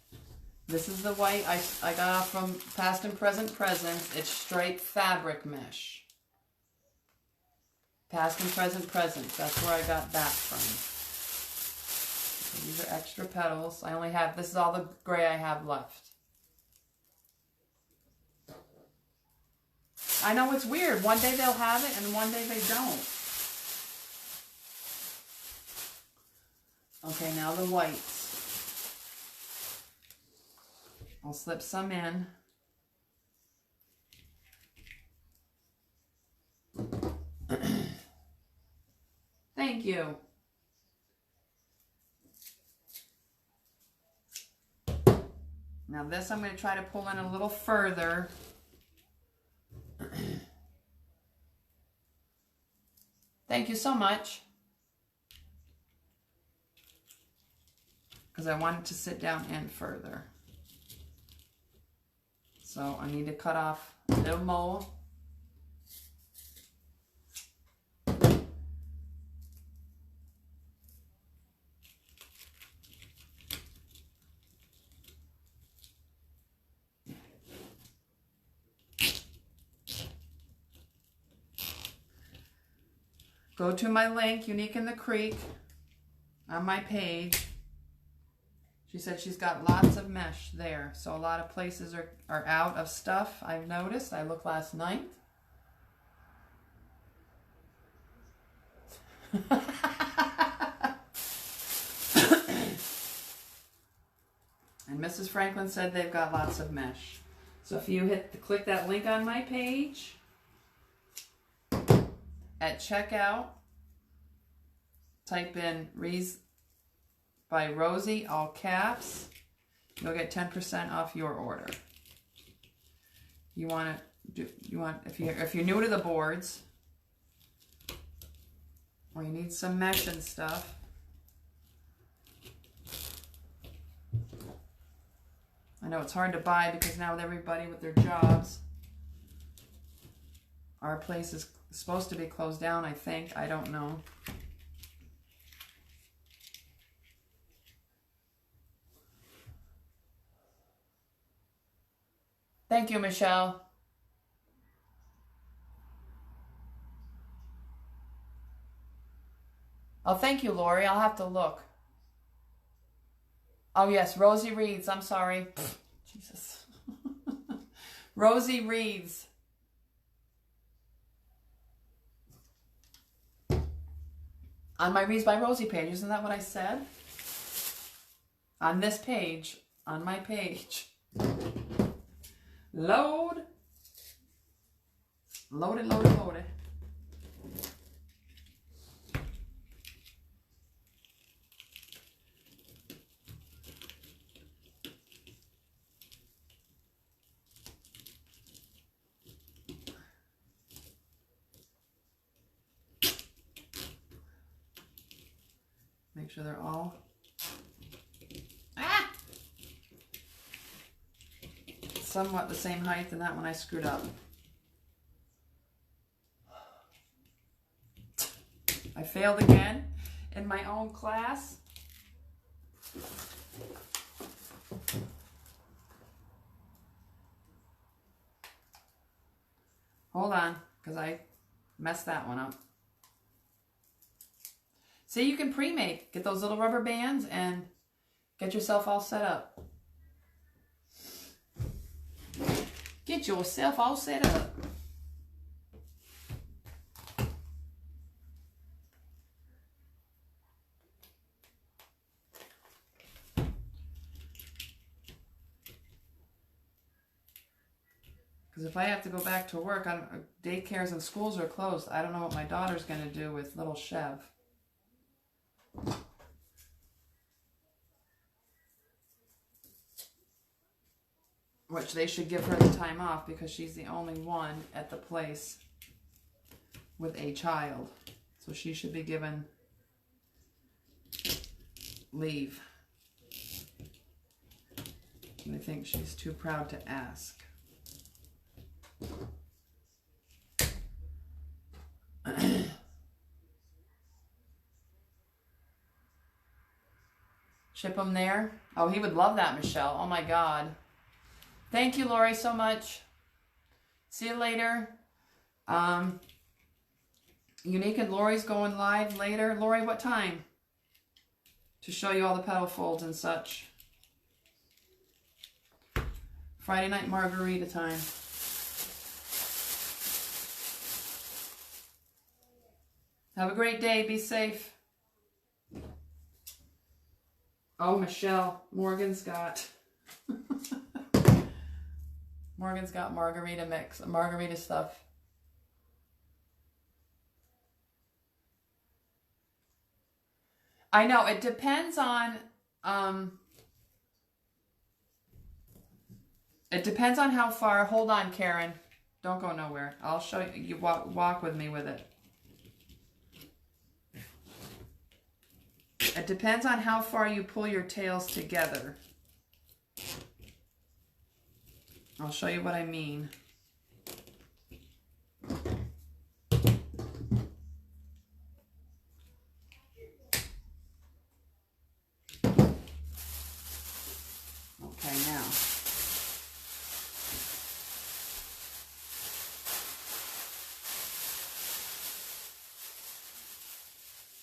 This is the white I got off from Past and Present Presents. It's straight fabric mesh. Past and Present Presents. That's where I got that from. So these are extra petals. I only have, this is all the gray I have left. I know it's weird. One day they'll have it and one day they don't. Okay, now the whites. I'll slip some in. Thank you. Now this I'm going to try to pull in a little further. Thank you so much. Because I want it to sit down in further. So I need to cut off a little more. Go to my link, Unique in the Creek, on my page. She said she's got lots of mesh there. So a lot of places are out of stuff, I've noticed. I looked last night. And Mrs. Franklin said they've got lots of mesh. So if you click that link on my page, at checkout, type in Wreath by Rosie, all caps, you'll get 10% off your order. If you're new to the boards, or you need some mesh and stuff, I know it's hard to buy because now with everybody with their jobs, our place is supposed to be closed down, I think. I don't know. Thank you, Michelle. Oh, thank you, Lori. I'll have to look. Oh, yes, Rosie Wreaths. I'm sorry. Jesus. Rosie Wreaths. On my Wreaths by Rosie page. Isn't that what I said? On this page. On my page. Load. Loaded, loaded, loaded. Make sure they're all somewhat the same height, and that one I screwed up. I failed again in my own class. Hold on, because I messed that one up. See, you can pre-make. Get those little rubber bands and Get yourself all set up. Get yourself all set up. Because if I have to go back to work, daycares and schools are closed. I don't know what my daughter's going to do with little Chev. Which they should give her the time off because she's the only one at the place with a child. So she should be given leave. And I think she's too proud to ask. Ship him there? Oh, he would love that, Michelle. Oh my God. Thank you, Lori, so much. See you later. Unique and Lori's going live later. Lori, what time? To show you all the petal folds and such. Friday night margarita time. Have a great day. Be safe. Oh, Michelle. Morgan's got margarita mix, margarita stuff. I know, it depends on how far. Hold on, Karen. Don't go nowhere. I'll show you. You walk with me with it. It depends on how far you pull your tails together. I'll show you what I mean. Okay, now.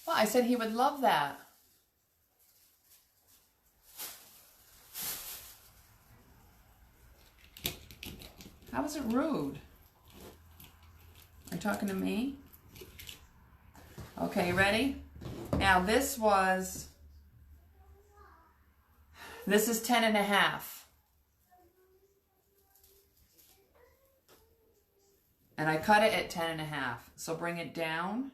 Well, I said he would love that. How is it rude? Are you talking to me? Okay, ready? Now this is 10.5. And I cut it at 10.5. So bring it down.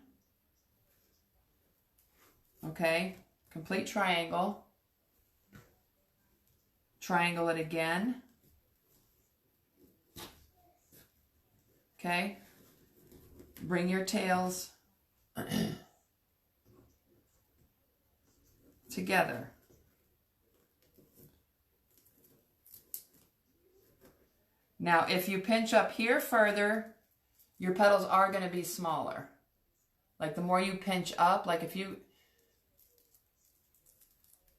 Okay, complete triangle. Triangle it again. Okay, bring your tails together. Now, if you pinch up here further, your petals are going to be smaller. Like the more you pinch up, like if you,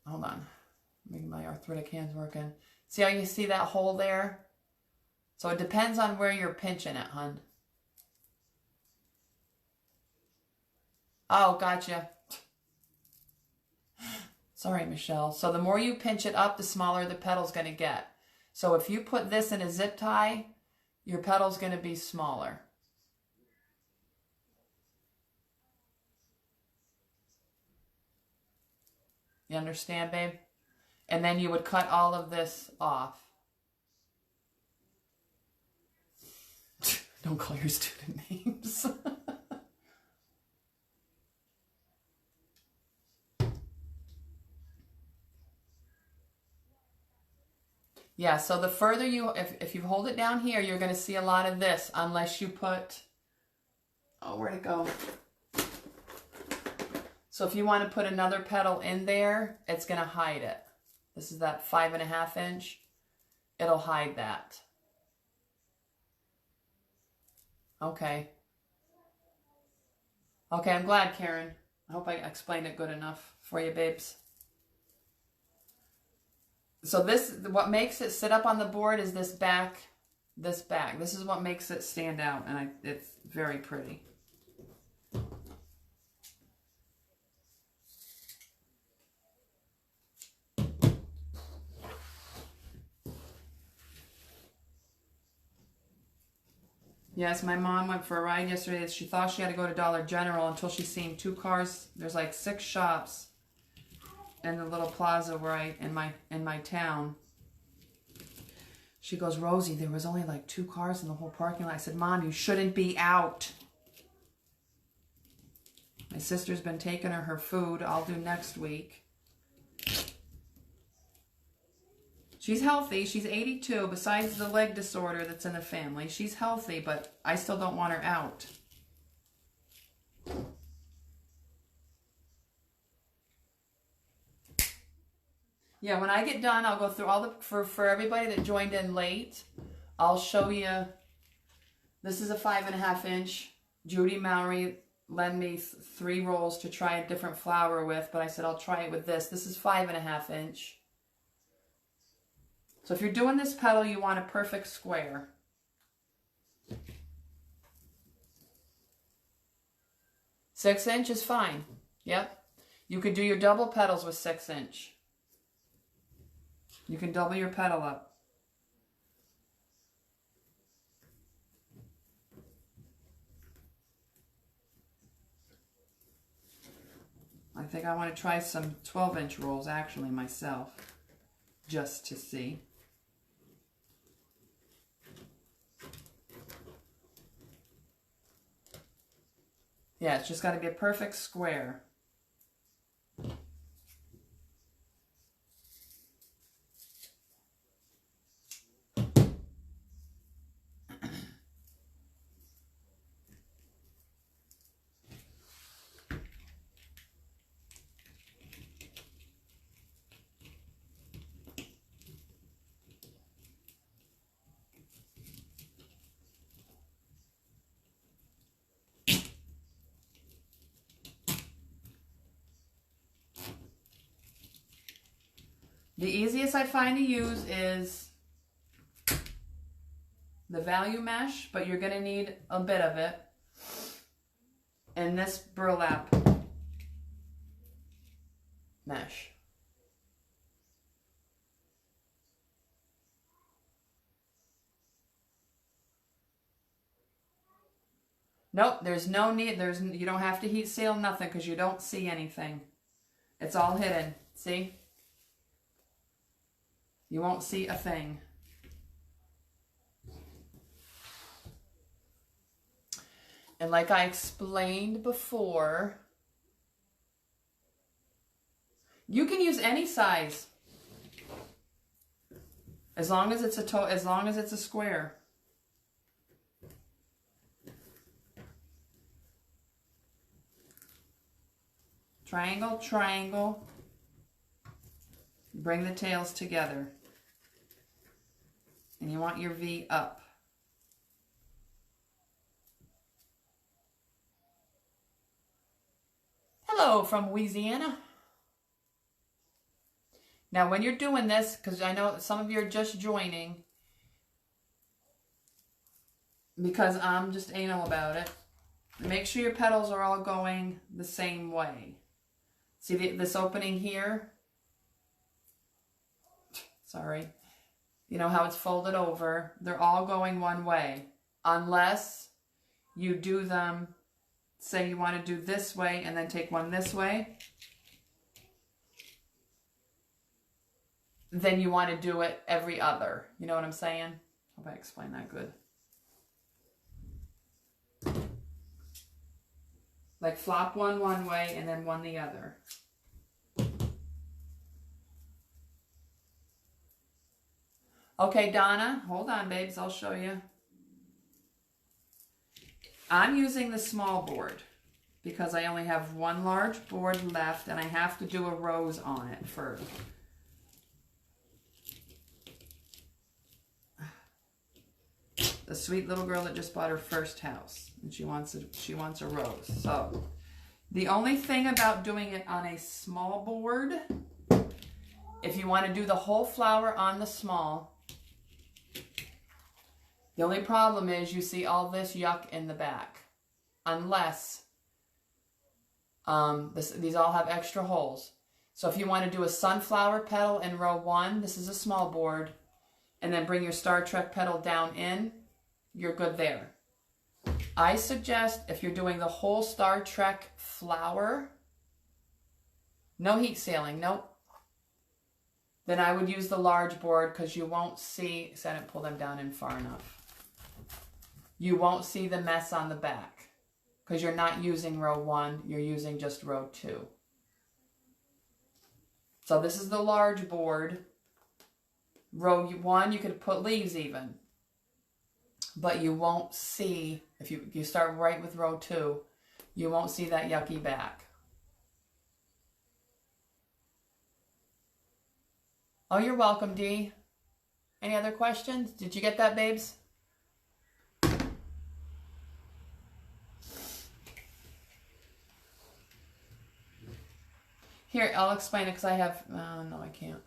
hold on, make my arthritic hands working. See how you see that hole there? So it depends on where you're pinching it, hun. Oh, gotcha. Sorry, Michelle. So the more you pinch it up, the smaller the petal's going to get. So if you put this in a zip tie, your petal's going to be smaller. You understand, babe? And then you would cut all of this off. Don't call your student names. Yeah, so the further you, if you hold it down here, you're going to see a lot of this unless you put, oh, where'd it go? So if you want to put another petal in there, it's going to hide it. This is that 5.5 inch. It'll hide that. Okay. Okay, I'm glad, Karen. I hope I explained it good enough for you, babes. So this, what makes it sit up on the board is this back. This is what makes it stand out, and it's very pretty. Yes, my mom went for a ride yesterday. She thought she had to go to Dollar General until she seen 2 cars. There's like 6 shops in the little plaza where in my town. She goes, Rosie, there was only like 2 cars in the whole parking lot. I said, Mom, you shouldn't be out. My sister's been taking her food. I'll do next week. She's healthy. She's 82. Besides the leg disorder that's in the family, she's healthy, but I still don't want her out. Yeah, when I get done, I'll go through all the, for everybody that joined in late, I'll show you. This is a 5.5 inch. Judy Mowry lent me 3 rolls to try a different flower with, but I said I'll try it with this. This is 5.5 inch. So if you're doing this petal, you want a perfect square. Six inch is fine. Yep. You could do your double petals with 6 inch. You can double your petal up. I think I want to try some 12 inch rolls actually myself, just to see. Yeah, it's just got to be a perfect square. The easiest I find to use is the value mesh, but you're going to need a bit of it. And this burlap mesh. Nope, there's no need, you don't have to heat seal nothing because you don't see anything. It's all hidden, see? You won't see a thing. And like I explained before, you can use any size as long as it's a square. Triangle, triangle. Bring the tails together. And you want your V up. Hello from Louisiana. Now when you're doing this, because I know some of you are just joining, because I'm just anal about it, make sure your petals are all going the same way. See this opening here? Sorry. You know how it's folded over? They're all going one way. Unless you do them, say you want to do this way and then take one this way. Then you want to do it every other. You know what I'm saying? Hope I explained that good. Like flop one way and then one the other. Okay, Donna, hold on, babes. I'll show you. I'm using the small board because I only have one large board left and I have to do a rose on it first. The sweet little girl that just bought her first house and she wants a rose. So the only thing about doing it on a small board, if you want to do the whole flower on the small, the only problem is you see all this yuck in the back. Unless these all have extra holes. So if you want to do a sunflower petal in row 1, this is a small board, and then bring your Star Trek petal down in, you're good there. I suggest if you're doing the whole Star Trek flower, no heat sealing, nope. Then I would use the large board because you won't see, so I didn't pull them down in far enough. You won't see the mess on the back because you're not using row 1, you're using just row 2. So this is the large board. Row 1, you could put leaves even. But you won't see, if you start right with row 2, you won't see that yucky back. Oh, you're welcome, Dee. Any other questions? Did you get that, babes? Here, I'll explain it because I have... no, I can't.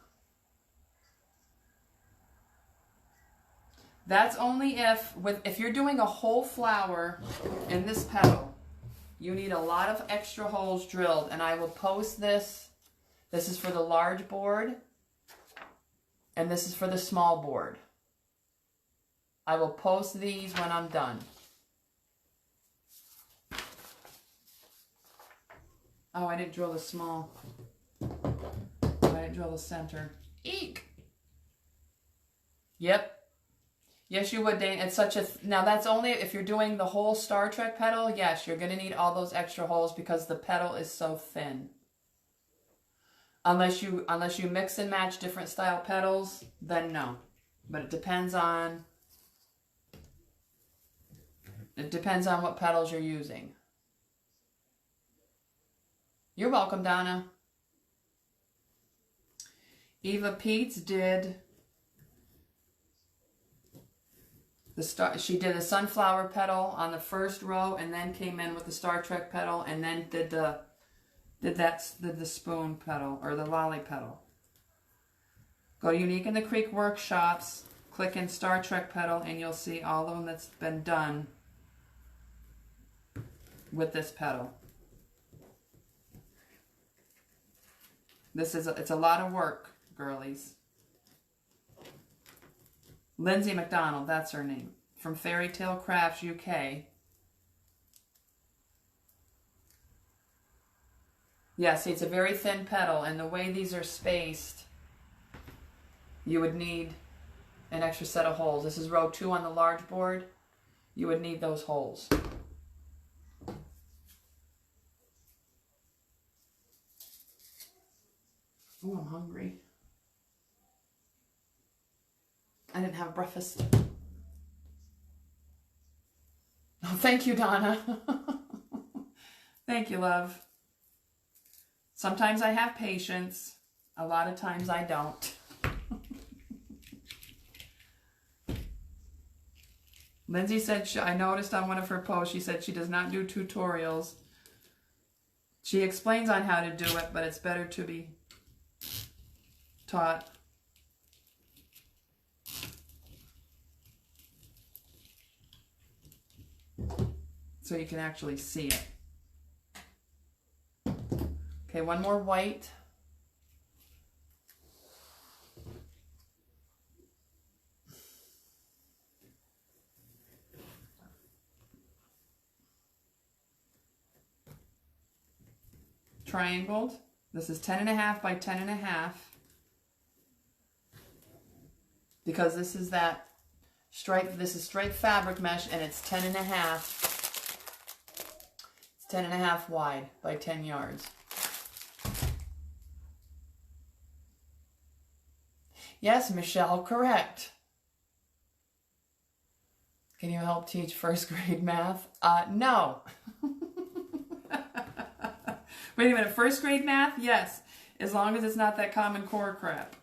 That's only if you're doing a whole flower in this petal, you need a lot of extra holes drilled. And I will post this. This is for the large board. And this is for the small board. I will post these when I'm done. Oh, I didn't drill the small. Oh, I didn't drill the center. Eek! Yep. Yes, you would, Dane. It's such a... Now, that's only if you're doing the whole Star Trek petal. Yes, you're going to need all those extra holes because the petal is so thin. Unless you mix and match different style petals, then no. But it depends on what petals you're using. You're welcome, Donna. Eva Peets did she did a sunflower petal on the first row and then came in with the Star Trek petal and then did the spoon petal or the lolly petal. Go to Unique in the Creek workshops, click in Star Trek petal, and you'll see all of them that's been done with this petal. It's a lot of work, girlies. Lindsay McDonald, that's her name, from Fairy Tale Crafts UK. Yeah, see, it's a very thin petal, and the way these are spaced, you would need an extra set of holes. This is row 2 on the large board. You would need those holes. Oh, I'm hungry. I didn't have breakfast. Oh, thank you, Donna. Thank you, love. Sometimes I have patience. A lot of times I don't. Lindsay said, I noticed on one of her posts, she said she does not do tutorials. She explains on how to do it, but it's better to be taught. So you can actually see it. Okay, one more white. Triangled. This is 10.5 by 10.5. Because this is that stripe, this is straight fabric mesh and it's 10.5. It's 10.5 wide by 10 yards. Yes, Michelle, correct. Can you help teach first grade math? No. Wait a minute, first grade math? Yes, as long as it's not that Common Core crap.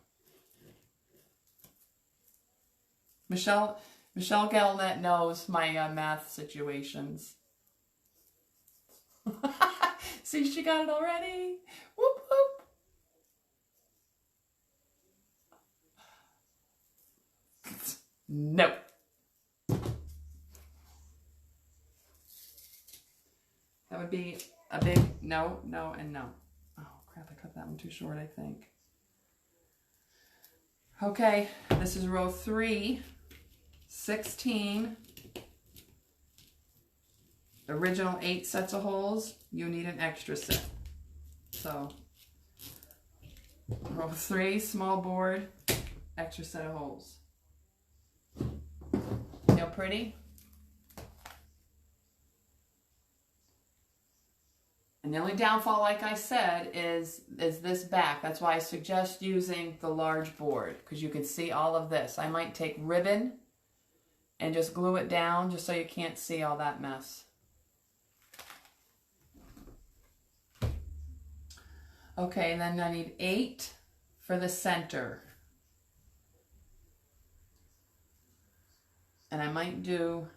Michelle Galnet knows my math situations. See, she got it already. Whoop, whoop. No. That would be a big no, no, and no. Oh, crap, I cut that one too short, I think. Okay, this is row 3, 16. original 8 sets of holes, you need an extra set. So, row 3, small board, extra set of holes. Feel pretty? And the only downfall, like I said, is this back. That's why I suggest using the large board, because you can see all of this. I might take ribbon and just glue it down just so you can't see all that mess. Okay, and then I need 8 for the center. And I might do,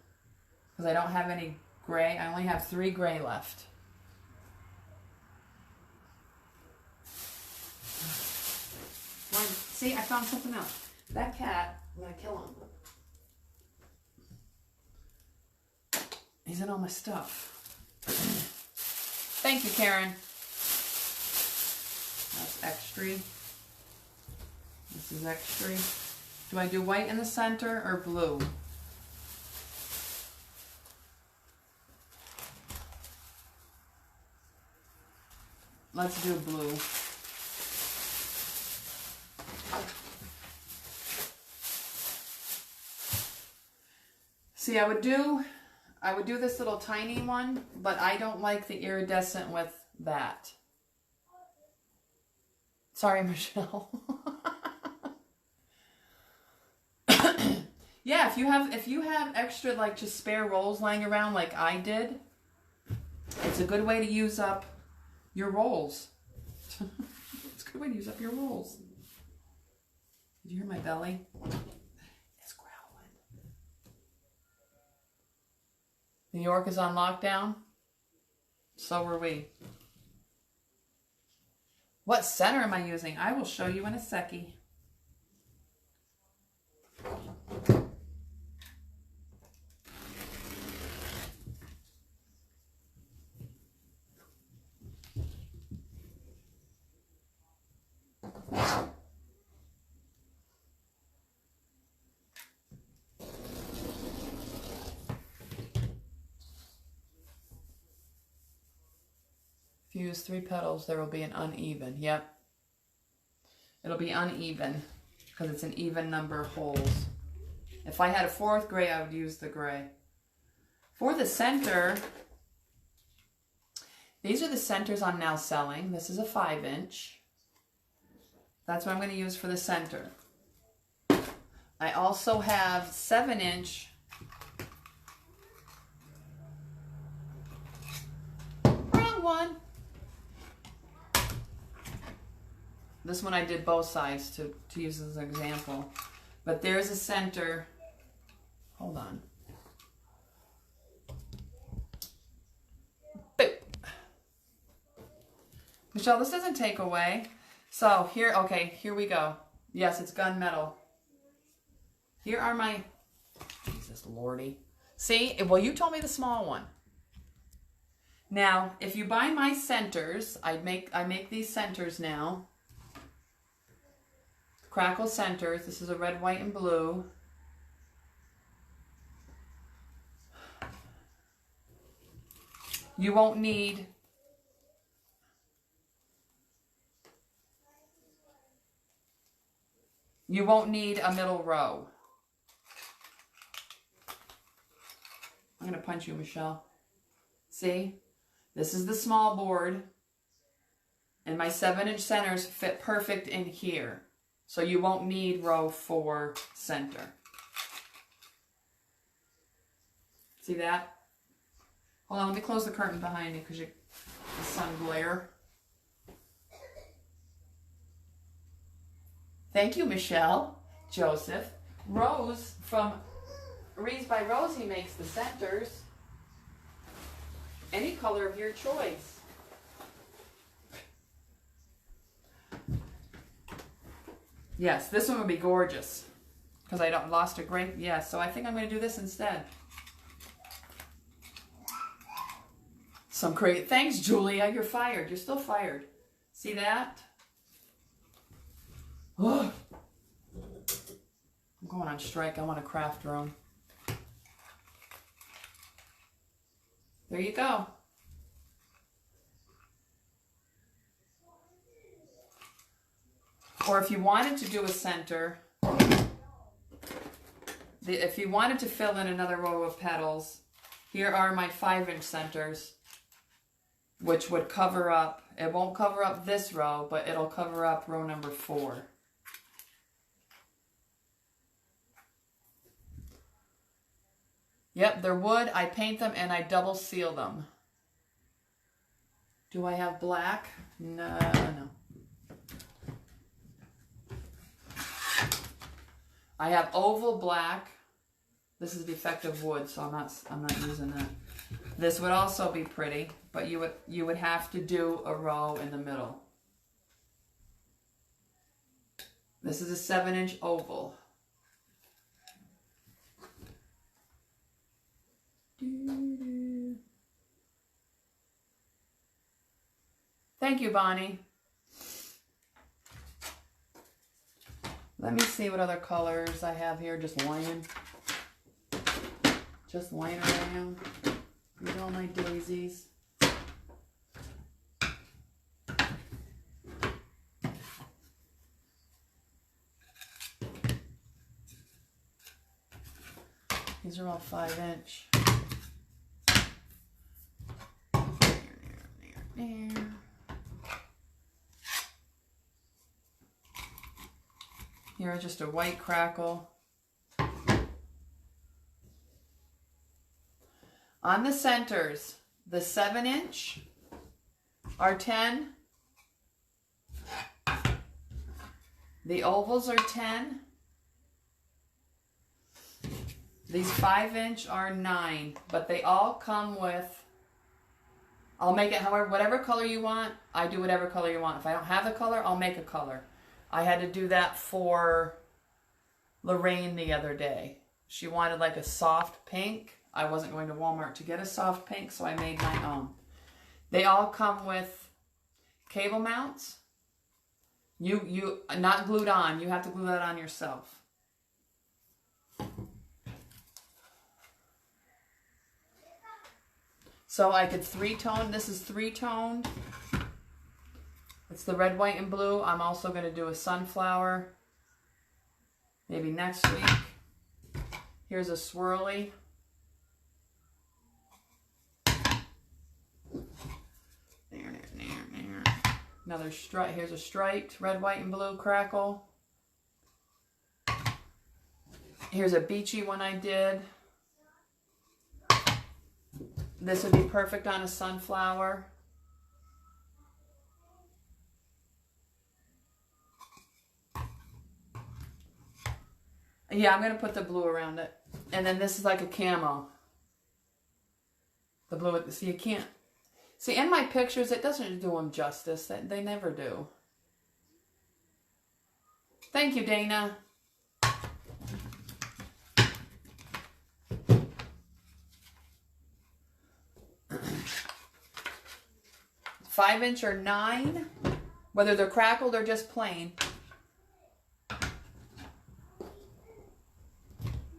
because I don't have any gray, I only have 3 gray left. See, I found something else. That cat, I'm gonna kill him. He's in all my stuff. Thank you, Karen. That's extra. This is extra. Do I do white in the center or blue? Let's do blue. See, I would do this little tiny one, but I don't like the iridescent with that. Sorry, Michelle. Yeah, if you have extra, like, just spare rolls laying around like I did, it's a good way to use up your rolls. It's a good way to use up your rolls. Did you hear my belly? It's growling. New York is on lockdown. So are we. What center am I using? I will show you in a seckie. If you use 3 petals, there will be an uneven. Yep. It'll be uneven because it's an even number of holes. If I had a 4th gray, I would use the gray. For the center, these are the centers I'm now selling. This is a 5-inch. That's what I'm going to use for the center. I also have 7-inch. Wrong one. This one I did both sides to use as an example. But there's a center. Hold on. Boop. Michelle, this doesn't take away. So here, okay, here we go. Yes, it's gunmetal. Here are my, Jesus Lordy. See, well, you told me the small one. Now, if you buy my centers, I make these centers now. Crackle centers. This is a red, white, and blue. You won't need a middle row. I'm going to punch you, Michelle. See? This is the small board. And my 7-inch centers fit perfect in here. So you won't need row 4 center. See that? Hold on, let me close the curtain behind you because the sun glare. Thank you, Michelle. Joseph. Rose from Wreath by Rosie makes the centers. Any color of your choice. Yes, this one would be gorgeous because I lost a great, yes, so I think I'm going to do this instead. Some great, thanks Julia, you're fired, you're still fired. See that? Oh. I'm going on strike, I want a craft room. There you go. Or if you wanted to do a center, if you wanted to fill in another row of petals, here are my 5-inch centers, which would cover up, it won't cover up this row, but it'll cover up row number 4. Yep, they're wood. I paint them and I double seal them. Do I have black? No. I have oval black. This is defective wood, so I'm not using that. This would also be pretty, but you would have to do a row in the middle. This is a 7-inch oval. Thank you, Bonnie. Let me see what other colors I have here. Just laying around. Read all my daisies. These are all 5-inch. Here are just a white crackle. On the centers, the 7-inch are 10. The ovals are 10. These 5-inch are 9, but they all come with, I'll make it however, whatever color you want, I do whatever color you want. If I don't have the color, I'll make a color. I had to do that for Lorraine the other day. She wanted like a soft pink. I wasn't going to Walmart to get a soft pink, so I made my own. They all come with cable mounts. You not glued on. You have to glue that on yourself. So I could 3-tone. This is 3-toned. It's the red, white, and blue. I'm also going to do a sunflower. Maybe next week. Here's a swirly. Another stripe. Here's a striped red, white, and blue crackle. Here's a beachy one I did. This would be perfect on a sunflower. Yeah, I'm going to put the blue around it. And then this is like a camo. The blue, see, you can't. See, in my pictures, it doesn't do them justice. They never do. Thank you, Dana. Five-inch or 9, whether they're crackled or just plain.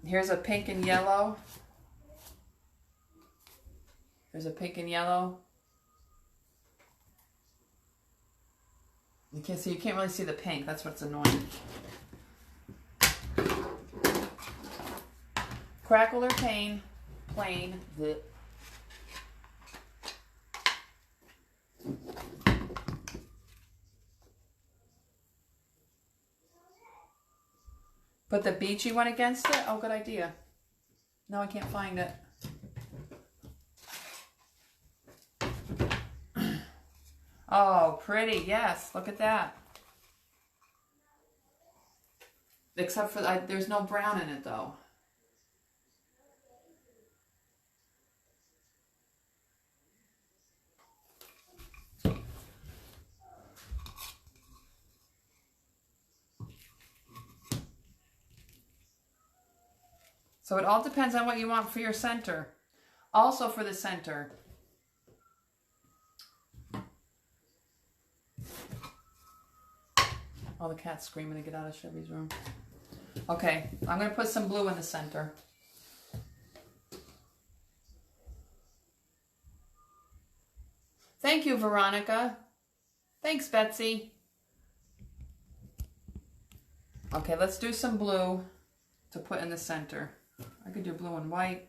Here's a pink and yellow. There's a pink and yellow. You can't see. You can't really see the pink. That's what's annoying. Crackle or plain. Blech. Put the beachy one against it? Oh, good idea. No, I can't find it. Oh, pretty. Yes, look at that. Except for, there's no brown in it, though. So it all depends on what you want for your center. Also for the center. Oh, the cat's screaming to get out of Chevy's room. Okay, I'm going to put some blue in the center. Thank you, Veronica. Thanks, Betsy. Okay, let's do some blue to put in the center. I could do blue and white.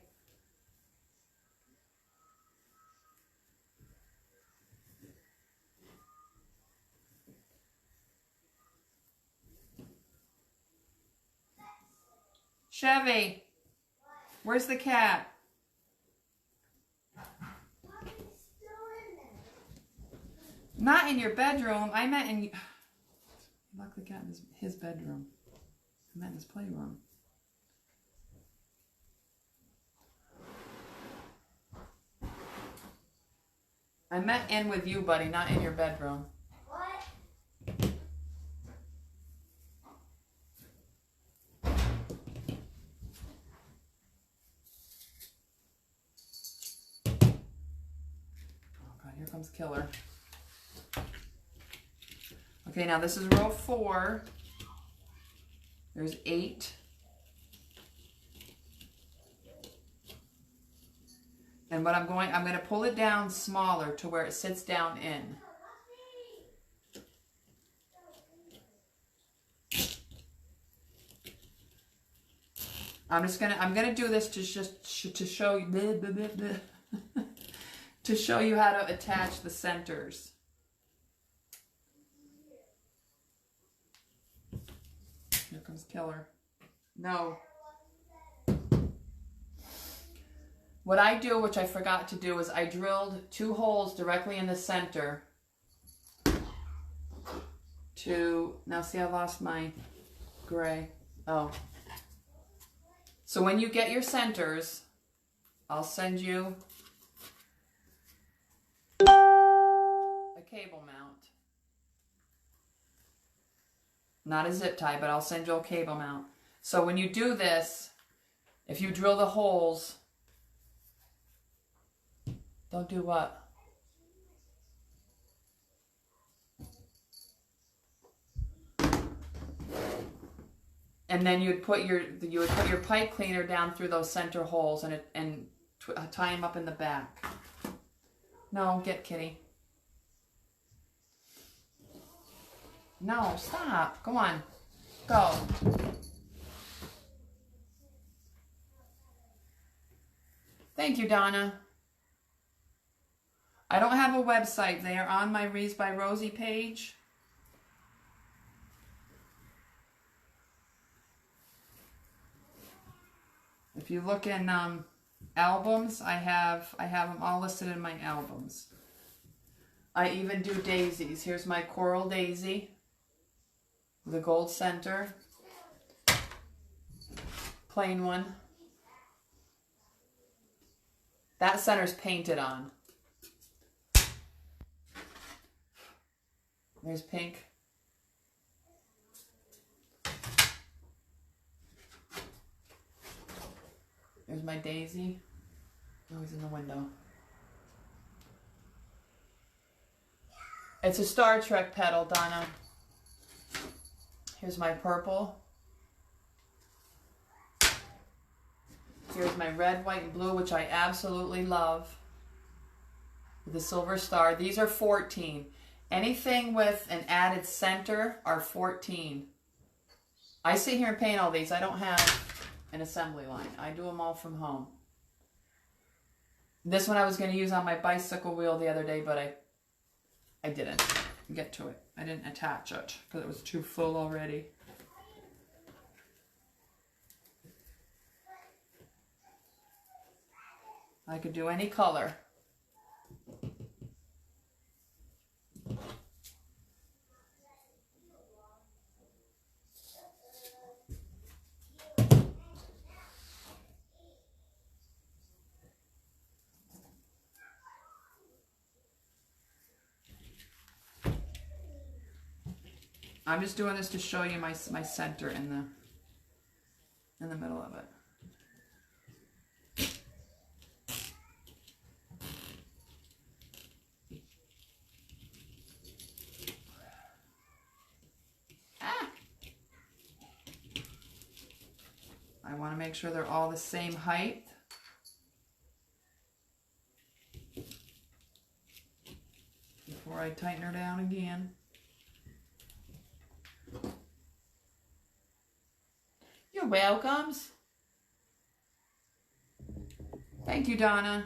Chevy, where's the cat? Not in your bedroom. I meant in... Lock the cat in his bedroom. I meant in his playroom. I meant in with you, buddy, not in your bedroom. What? Oh God, here comes Killer. Okay, now this is row 4. There's 8. And what I'm going to pull it down smaller to where it sits down in. I'm gonna do this to show you to show you how to attach the centers. Here comes Killer. No. What I do, which I forgot to do, is I drilled 2 holes directly in the center to, now see I lost my gray. Oh. So when you get your centers, I'll send you a cable mount. Not a zip tie, but I'll send you a cable mount. So when you do this, if you drill the holes, don't do what? And then you would put your pipe cleaner down through those center holes and tie them up in the back. No, get Kitty. No, stop. Go on. Go. Thank you, Donna. I don't have a website. They are on my Wreath by Rosie page. If you look in albums, I have them all listed in my albums. I even do daisies. Here's my coral daisy with a gold center. Plain one. That center's painted on. There's pink. There's my daisy. Oh, he's in the window. It's a Star Trek petal, Donna. Here's my purple. Here's my red, white, and blue, which I absolutely love. With the silver star. These are 14. Anything with an added center are 14. I sit here and paint all these. I don't have an assembly line. I do them all from home. This one I was going to use on my bicycle wheel the other day, but I didn't get to it. I didn't attach it because it was too full already. I could do any color. I'm just doing this to show you my center in the middle of it. Ah! I want to make sure they're all the same height. before I tighten her down again. You're welcome. Thank you, Donna.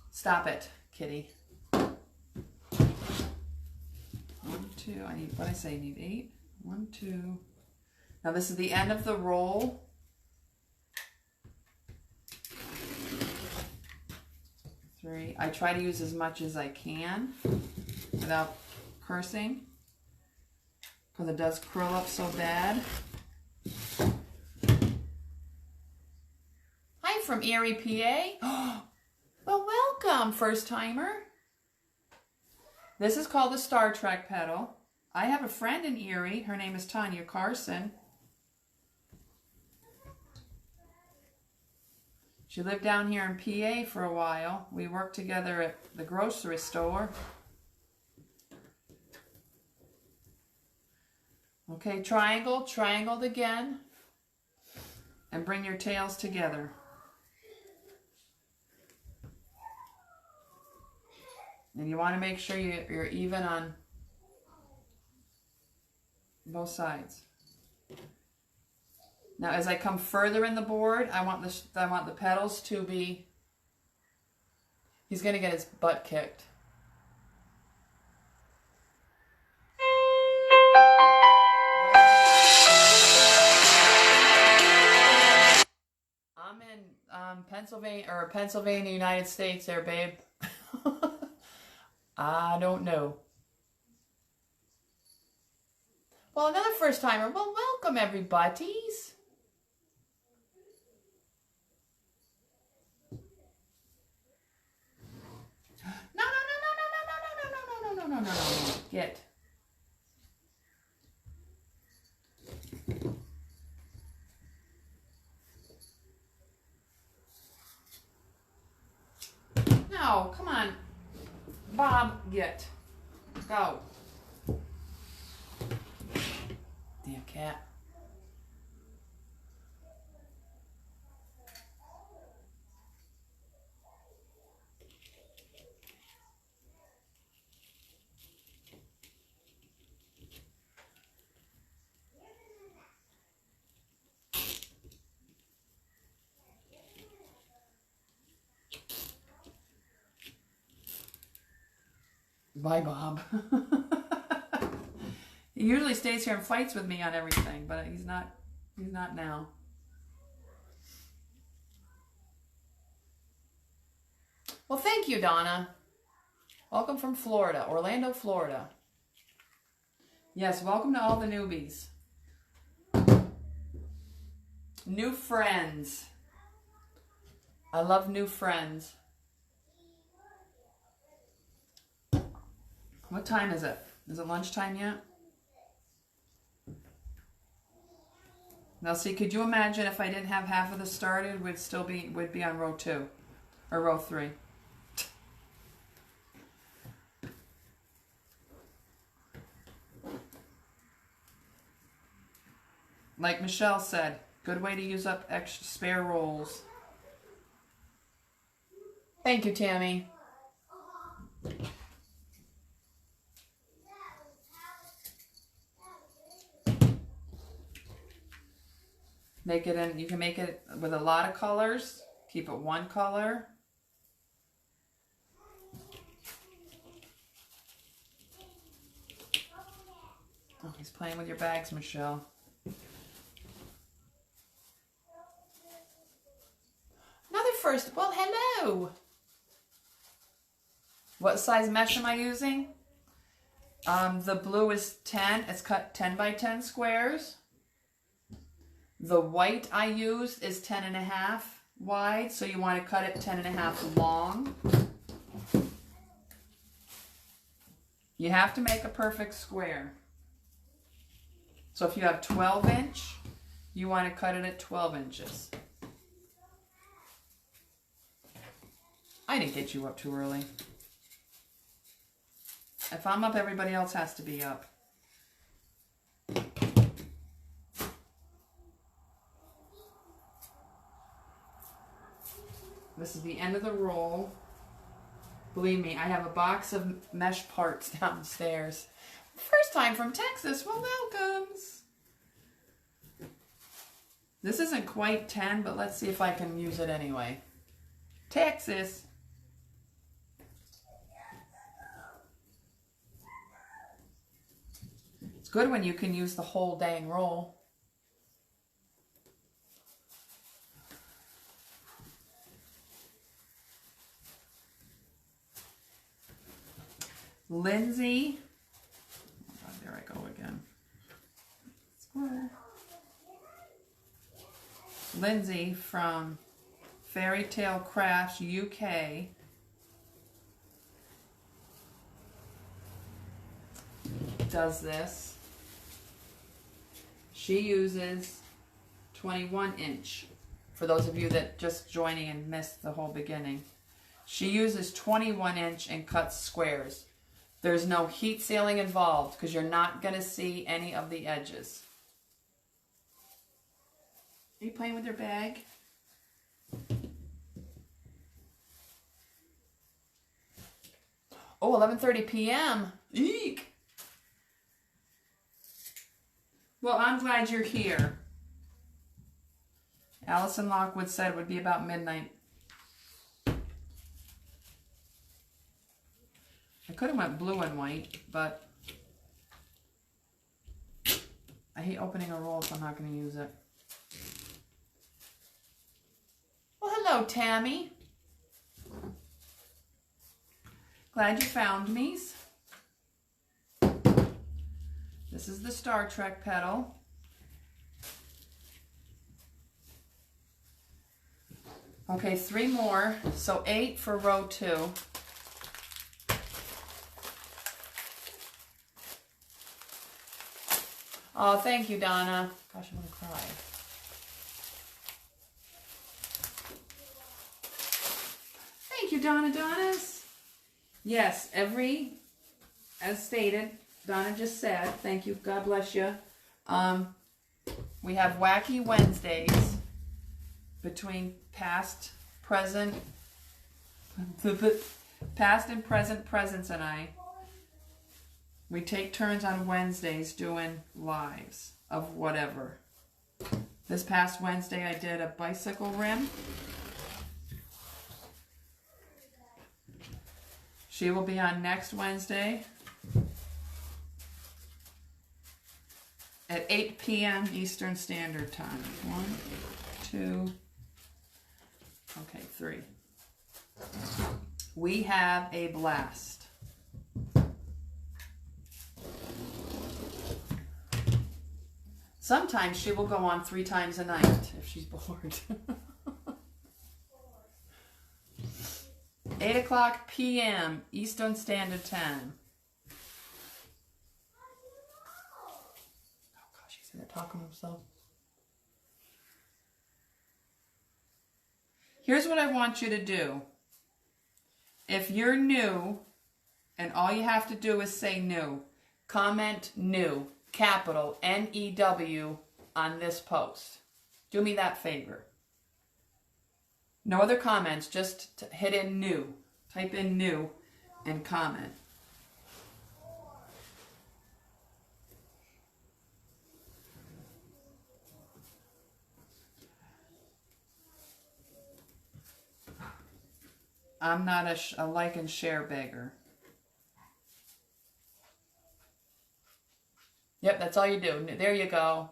Stop it, kitty. 1, 2, I need, what I say, I need 8. 1, 2. Now this is the end of the roll. 3. I try to use as much as I can without cursing, because it does curl up so bad. Hi from Erie, PA. Well, welcome, first timer. This is called the Star Trek petal. I have a friend in Erie. Her name is Tanya Carson. She lived down here in PA for a while. We worked together at the grocery store. Okay, triangle, triangled again. And bring your tails together. And you want to make sure you're even on both sides. Now, as I come further in the board, I want the petals to be. He's going to get his butt kicked. I'm in Pennsylvania, United States, there, babe. I don't know. Well, another first timer. Well, welcome, everybody's. No. Get. No, come on. Bob, get. Go. Damn cat. Bye, Bob. He usually stays here and fights with me on everything, but he's not now. Well, thank you, Donna. Welcome from Florida, Orlando, Florida. Yes, welcome to all the newbies. New friends. I love new friends. What time is it? Is it lunchtime yet? Now see, could you imagine if I didn't have half of this started, would be on row 2 or row 3. Like Michelle said, good way to use up extra spare rolls. Thank you, Tammy. Make it in, you can make it with a lot of colors. Keep it one color. Oh, he's playing with your bags, Michelle. Another first, well, hello. What size mesh am I using? The blue is 10, it's cut 10 by 10 squares. The white I used is 10.5 wide, so you want to cut it 10.5 long. You have to make a perfect square. So if you have 12 inch, you want to cut it at 12 inches. I didn't get you up too early. If I'm up, everybody else has to be up. This is the end of the roll. Believe me, I have a box of mesh parts downstairs. First time from Texas. Well, welcomes. This isn't quite 10, but let's see if I can use it anyway. Texas. It's good when you can use the whole dang roll. Lindsay. Oh God, there I go again. Lindsay from Fairy Tale Crafts UK does this. She uses 21 inch. For those of you that just joining and missed the whole beginning. She uses 21 inch and cuts squares. There's no heat sealing involved because you're not going to see any of the edges. Are you playing with your bag? Oh, 11:30 p.m. Eek! Well, I'm glad you're here. Allison Lockwood said it would be about midnight. I could have went blue and white, but I hate opening a roll if I'm not going to use it. Well, hello, Tammy. Glad you found me. This is the Star Trek petal. Okay, 3 more. So 8 for row 2. Oh, thank you, Donna. Gosh, I'm going to cry. Thank you, Donna Donis. Yes, as stated, Donna just said, thank you, God bless you. We have Wacky Wednesdays between past, and present presents and I. We take turns on Wednesdays doing lives of whatever. This past Wednesday I did a bicycle rim. She will be on next Wednesday at 8 p.m. Eastern Standard Time. 1, 2, okay, 3. We have a blast. Sometimes she will go on 3 times a night if she's bored. 8 o'clock p.m. Eastern Standard Time. Oh gosh, he's in there talking to himself. Here's what I want you to do. If you're new, and all you have to do is say new, comment new. Capital N-E-W on this post. Do me that favor. No other comments, just hit in new. Type in new and comment. I'm not a like and share beggar. Yep, that's all you do. There you go.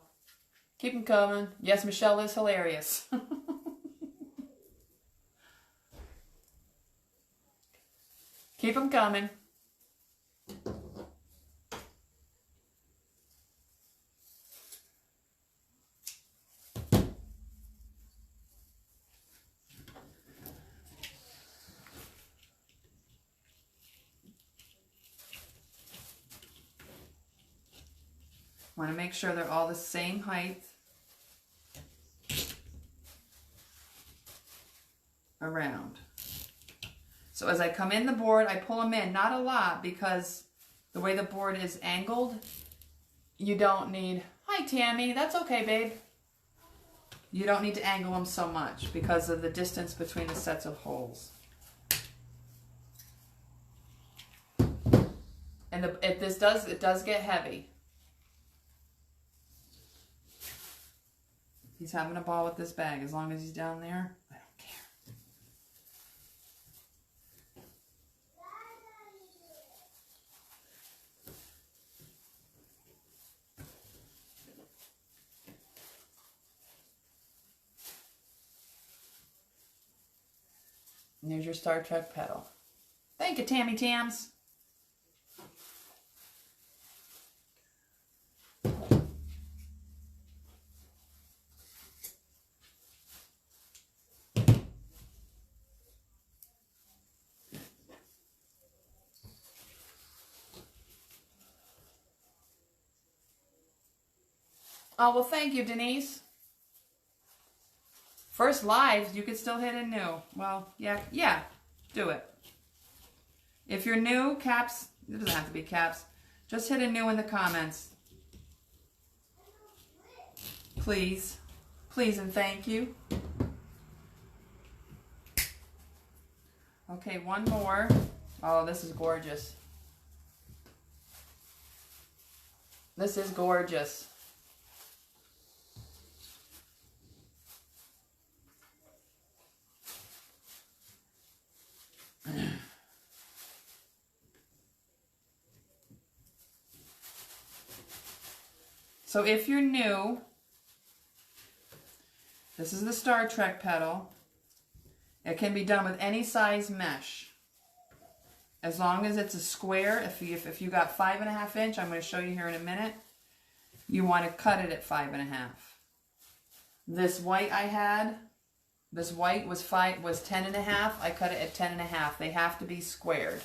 Keep them coming. Yes, Michelle is hilarious. Keep them coming. Want to make sure they're all the same height around. So as I come in the board, I pull them in, not a lot because the way the board is angled, you don't need, hi Tammy, that's okay babe. You don't need to angle them so much because of the distance between the sets of holes. And it does get heavy. He's having a ball with this bag. As long as he's down there, I don't care. And there's your Star Trek petal. Thank you, Tammy Tams. Oh, well, thank you, Denise. First lives, you could still hit a new. Well, yeah, do it. If you're new, caps, it doesn't have to be caps. Just hit a new in the comments. Please. Please and thank you. Okay, one more. Oh, this is gorgeous. This is gorgeous. So if you're new, this is the Star Trek petal. It can be done with any size mesh. As long as it's a square, if you got 5.5 inch, I'm going to show you here in a minute, you want to cut it at 5.5. This white I had, this white was 10.5. I cut it at 10.5. They have to be squared.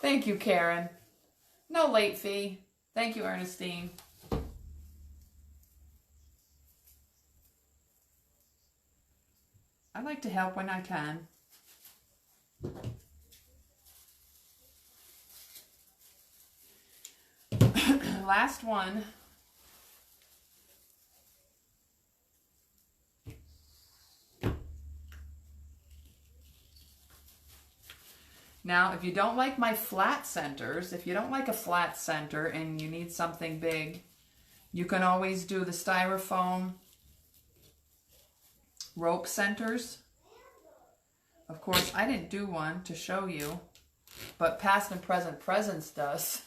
Thank you, Karen. No late fee. Thank you, Ernestine. I like to help when I can. Last one. Now, if you don't like my flat centers, if you don't like a flat center and you need something big, you can always do the styrofoam rope centers. Of course, I didn't do one to show you, but Past and Present Presence does.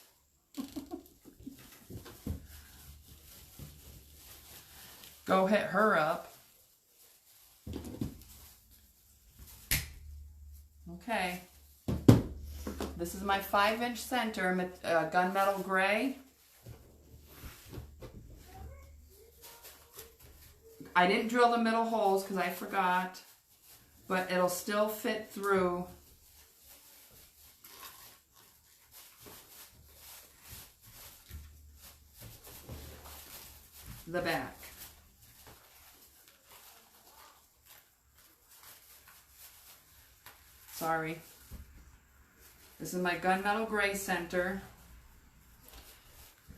Go hit her up. Okay. This is my 5-inch center, gunmetal gray. I didn't drill the middle holes because I forgot, but it'll still fit through the back. Sorry. This is my gunmetal gray center.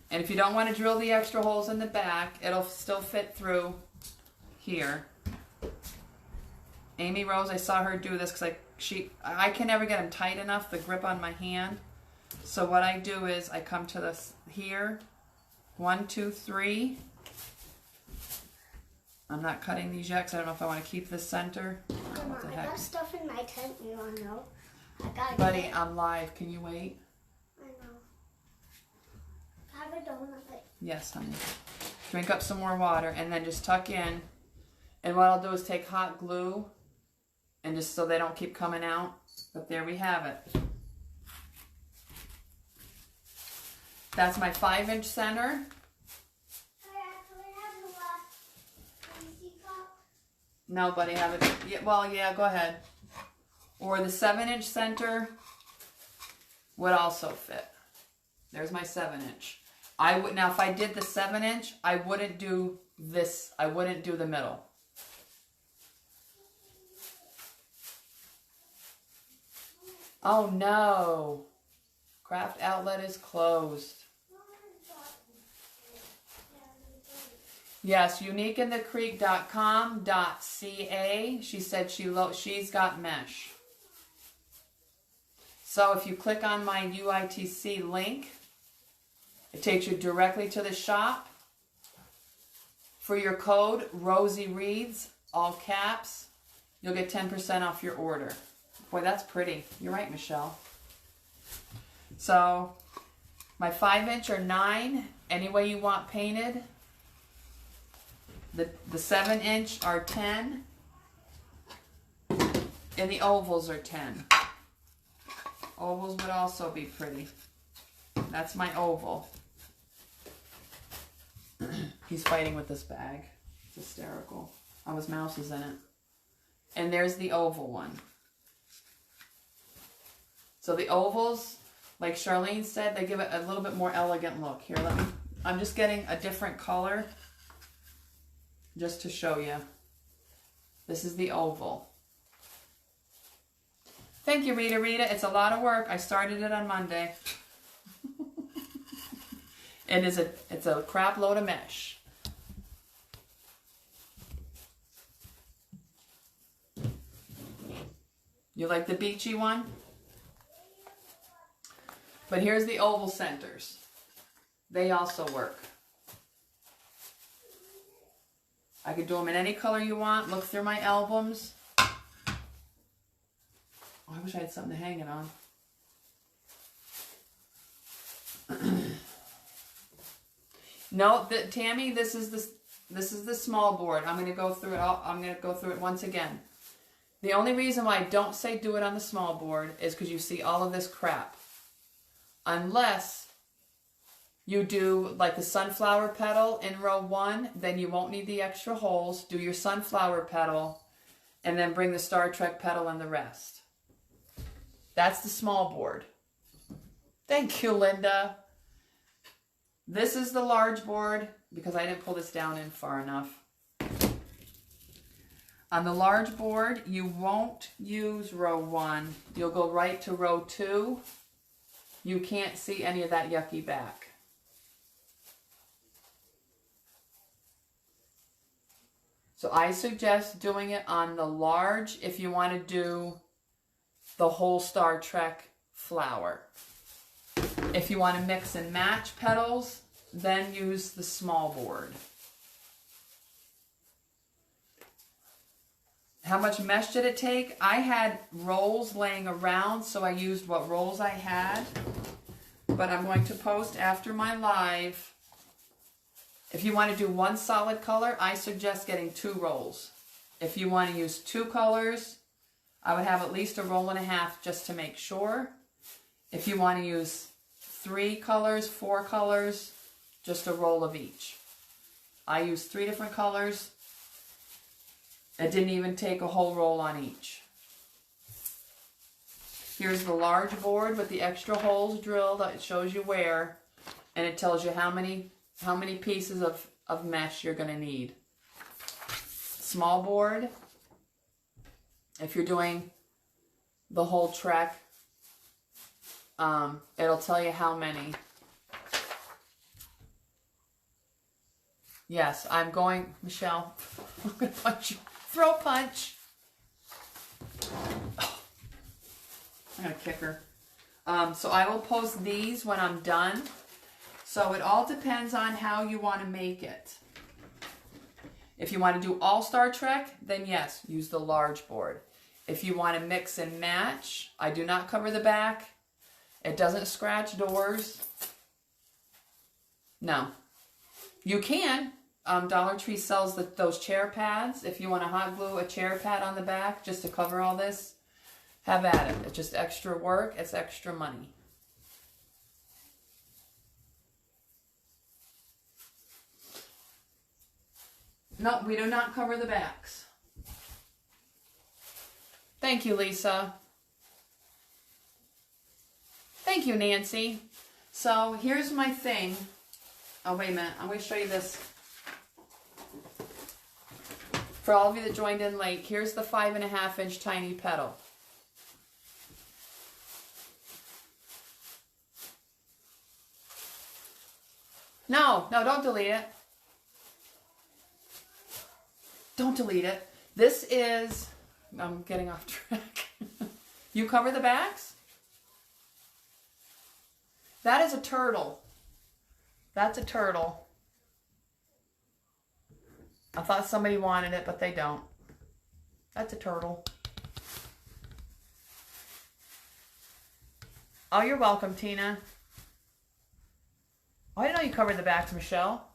And if you don't want to drill the extra holes in the back, it'll still fit through here. Amy Rose, I saw her do this because I can never get them tight enough, the grip on my hand. So what I do is I come to this here, 1, 2, 3. I'm not cutting these yet because I don't know if I want to keep this center. Mom, I got stuff in my tent, you want to know? Buddy, I'm live. Can you wait? I know. Have a donut. Yes, honey. Drink up some more water and then just tuck in. And what I'll do is take hot glue and just so they don't keep coming out. But there we have it. That's my 5-inch center. No, buddy, have it. Yeah, well, yeah, go ahead. Or the 7-inch center would also fit. There's my 7-inch. I would now if I did the 7-inch, I wouldn't do this. I wouldn't do the middle. Oh no, Craft outlet is closed. Yes, uniqueinthecreek.com.ca. She said she's got mesh. So if you click on my UITC link, it takes you directly to the shop. For your code, Rosie Wreaths, all caps, you'll get 10% off your order. Boy, that's pretty. You're right, Michelle. So my 5-inch are 9, any way you want painted. The 7-inch are 10, and the ovals are 10. Ovals would also be pretty. That's my oval. He's fighting with this bag. It's hysterical. Oh, his mouse is in it. And there's the oval one. So the ovals, like Charlene said, they give it a little bit more elegant look. Here, I'm just getting a different color just to show you. This is the oval. Thank you, Rita. It's a lot of work. I started it on Monday. It's a crap load of mesh. You like the beachy one? But here's the oval centers. They also work. I could do them in any color you want. Look through my albums. Oh, I wish I had something to hang it on. No, Tammy, this is the small board. I'm going to go through it all. I'm going to go through it once again. The only reason why I don't say do it on the small board is because you see all of this crap. Unless you do like the sunflower petal in row 1, then you won't need the extra holes. Do your sunflower petal and then bring the Star Trek petal and the rest. That's the small board. Thank you, Linda. This is the large board because I didn't pull this down in far enough. On the large board, you won't use row 1. You'll go right to row 2. You can't see any of that yucky back. So I suggest doing it on the large if you want to do the whole Star Trek flower. If you want to mix and match petals, then use the small board. How much mesh did it take? I had rolls laying around, so I used what rolls I had. But I'm going to post after my live. If you want to do one solid color, I suggest getting 2 rolls. If you want to use 2 colors, I would have at least a roll and a half just to make sure. If you want to use 3 colors, 4 colors, just a roll of each. I used 3 different colors. It didn't even take a whole roll on each. Here's the large board with the extra holes drilled. It shows you where, and it tells you how many pieces of mesh you're going to need. Small board, if you're doing the whole trek, it'll tell you how many. Yes, I'm going, Michelle, I'm going to punch you. Throw punch. Oh, I'm going to kick her. So I will post these when I'm done. So it all depends on how you want to make it. If you want to do all Star Trek, then yes, use the large board. If you want to mix and match, I do not cover the back. It doesn't scratch doors. No. You can. Dollar Tree sells those chair pads. If you want to hot glue a chair pad on the back just to cover all this, have at it. It's just extra work. It's extra money. No, we do not cover the backs. Thank you, Lisa. Thank you, Nancy. So here's my thing. Oh, wait a minute. I'm going to show you this. For all of you that joined in late, here's the 5.5-inch tiny petal. No, don't delete it. Don't delete it. This is, I'm getting off track. You cover the backs? That is a turtle. That's a turtle. I thought somebody wanted it, but they don't. That's a turtle. Oh, you're welcome, Tina. Oh, I didn't know you covered the backs, Michelle.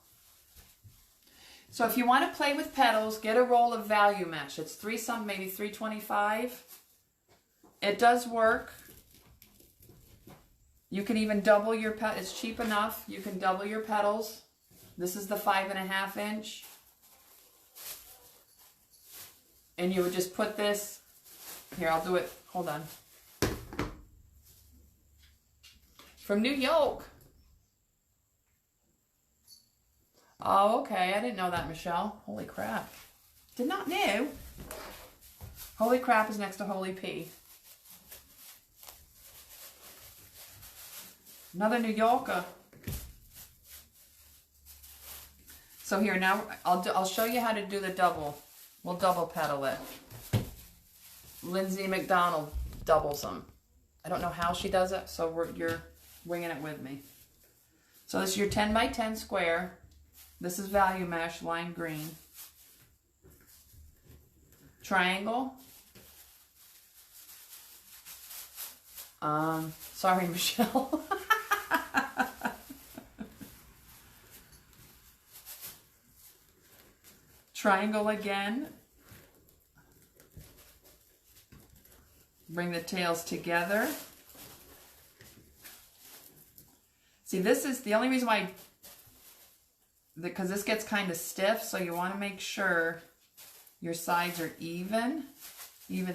So if you want to play with petals, get a roll of value mesh. It's maybe $3.25. It does work. You can even double your petals. It's cheap enough. You can double your petals. This is the 5.5 inch. And you would just put this, here, I'll do it, hold on. From New York. Oh, okay, I didn't know that, Michelle. Holy crap. Did not know. Holy crap is next to holy pea. Another New Yorker. So here, now I'll show you how to do the double. We'll double petal it. Lindsay McDonald doubles them. I don't know how she does it, so you're winging it with me. So this is your 10 by 10 square. This is value mesh, lime green. Triangle. Sorry, Michelle. Triangle again. Bring the tails together. See, this is the only reason why, because this gets kind of stiff, so you want to make sure your sides are even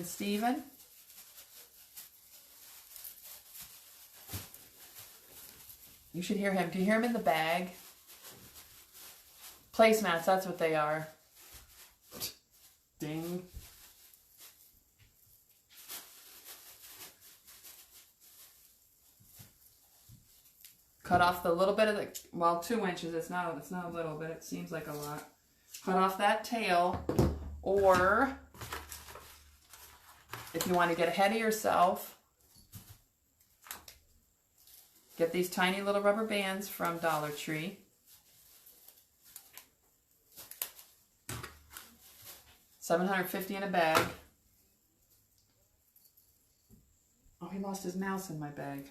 Steven. You should hear him. Do you hear him in the bag? Placemats, that's what they are. Ding. Cut off the little bit of the, well, 2 inches. It's not a little bit. It seems like a lot. Cut off that tail, or if you want to get ahead of yourself, get these tiny little rubber bands from Dollar Tree. $7.50 in a bag. Oh, he lost his mouse in my bag.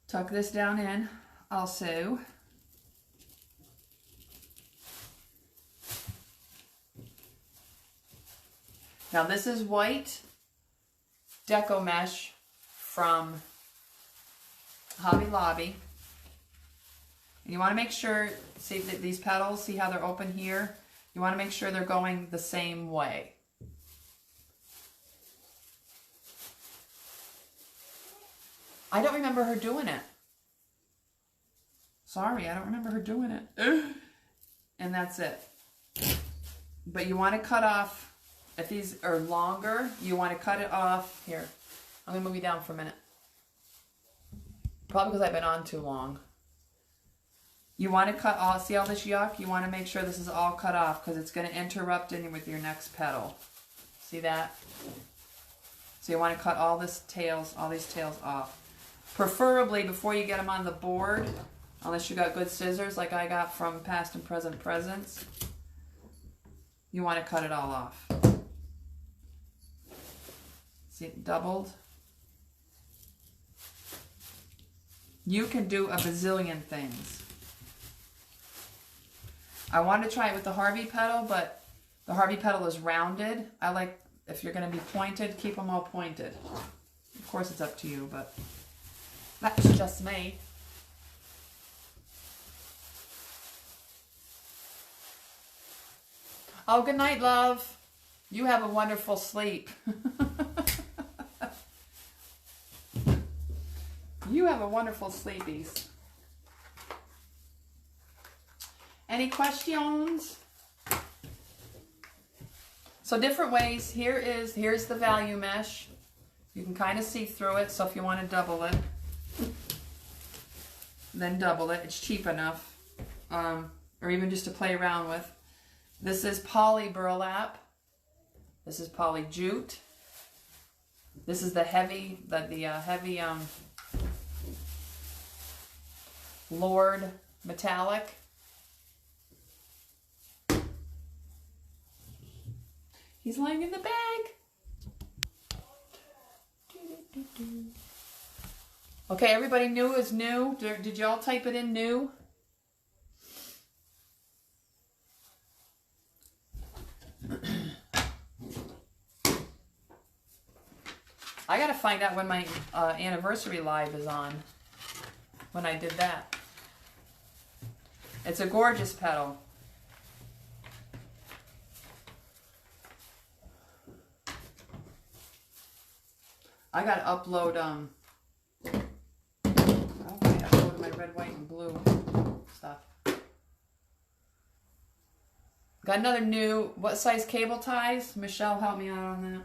Tuck this down in also. Now this is white deco mesh from Hobby Lobby. And you want to make sure, see that these petals, see how they're open here? You want to make sure they're going the same way. I don't remember her doing it. Sorry, I don't remember her doing it. And that's it. But you want to cut off, if these are longer, you want to cut it off. Here, I'm going to move you down for a minute. Probably because I've been on too long. You want to cut off, see all this yuck? You want to make sure this is all cut off because it's going to interrupt in with your next petal. See that? So you want to cut all these tails off. Preferably before you get them on the board, unless you got good scissors like I got from Past and Present Presents. You want to cut it all off. See it doubled? You can do a bazillion things. I wanted to try it with the Harvey petal, but the Harvey petal is rounded. I like, if you're going to be pointed, keep them all pointed. Of course, it's up to you, but that's just me. Oh, good night, love. You have a wonderful sleep. You have a wonderful sleepies. Any questions? So different ways. Here's the value mesh. You can kind of see through it, so if you want to double it. Then double it. It's cheap enough. Or even just to play around with. This is poly burlap. This is poly jute. This is the heavy, heavy Lord metallic. He's laying in the bag. Okay, everybody new is new. Did y'all type it in new? I gotta find out when my anniversary live is on. When I did that. It's a gorgeous petal. I gotta upload upload my red, white, and blue stuff. Got another new, what size cable ties? Michelle, help me out on that.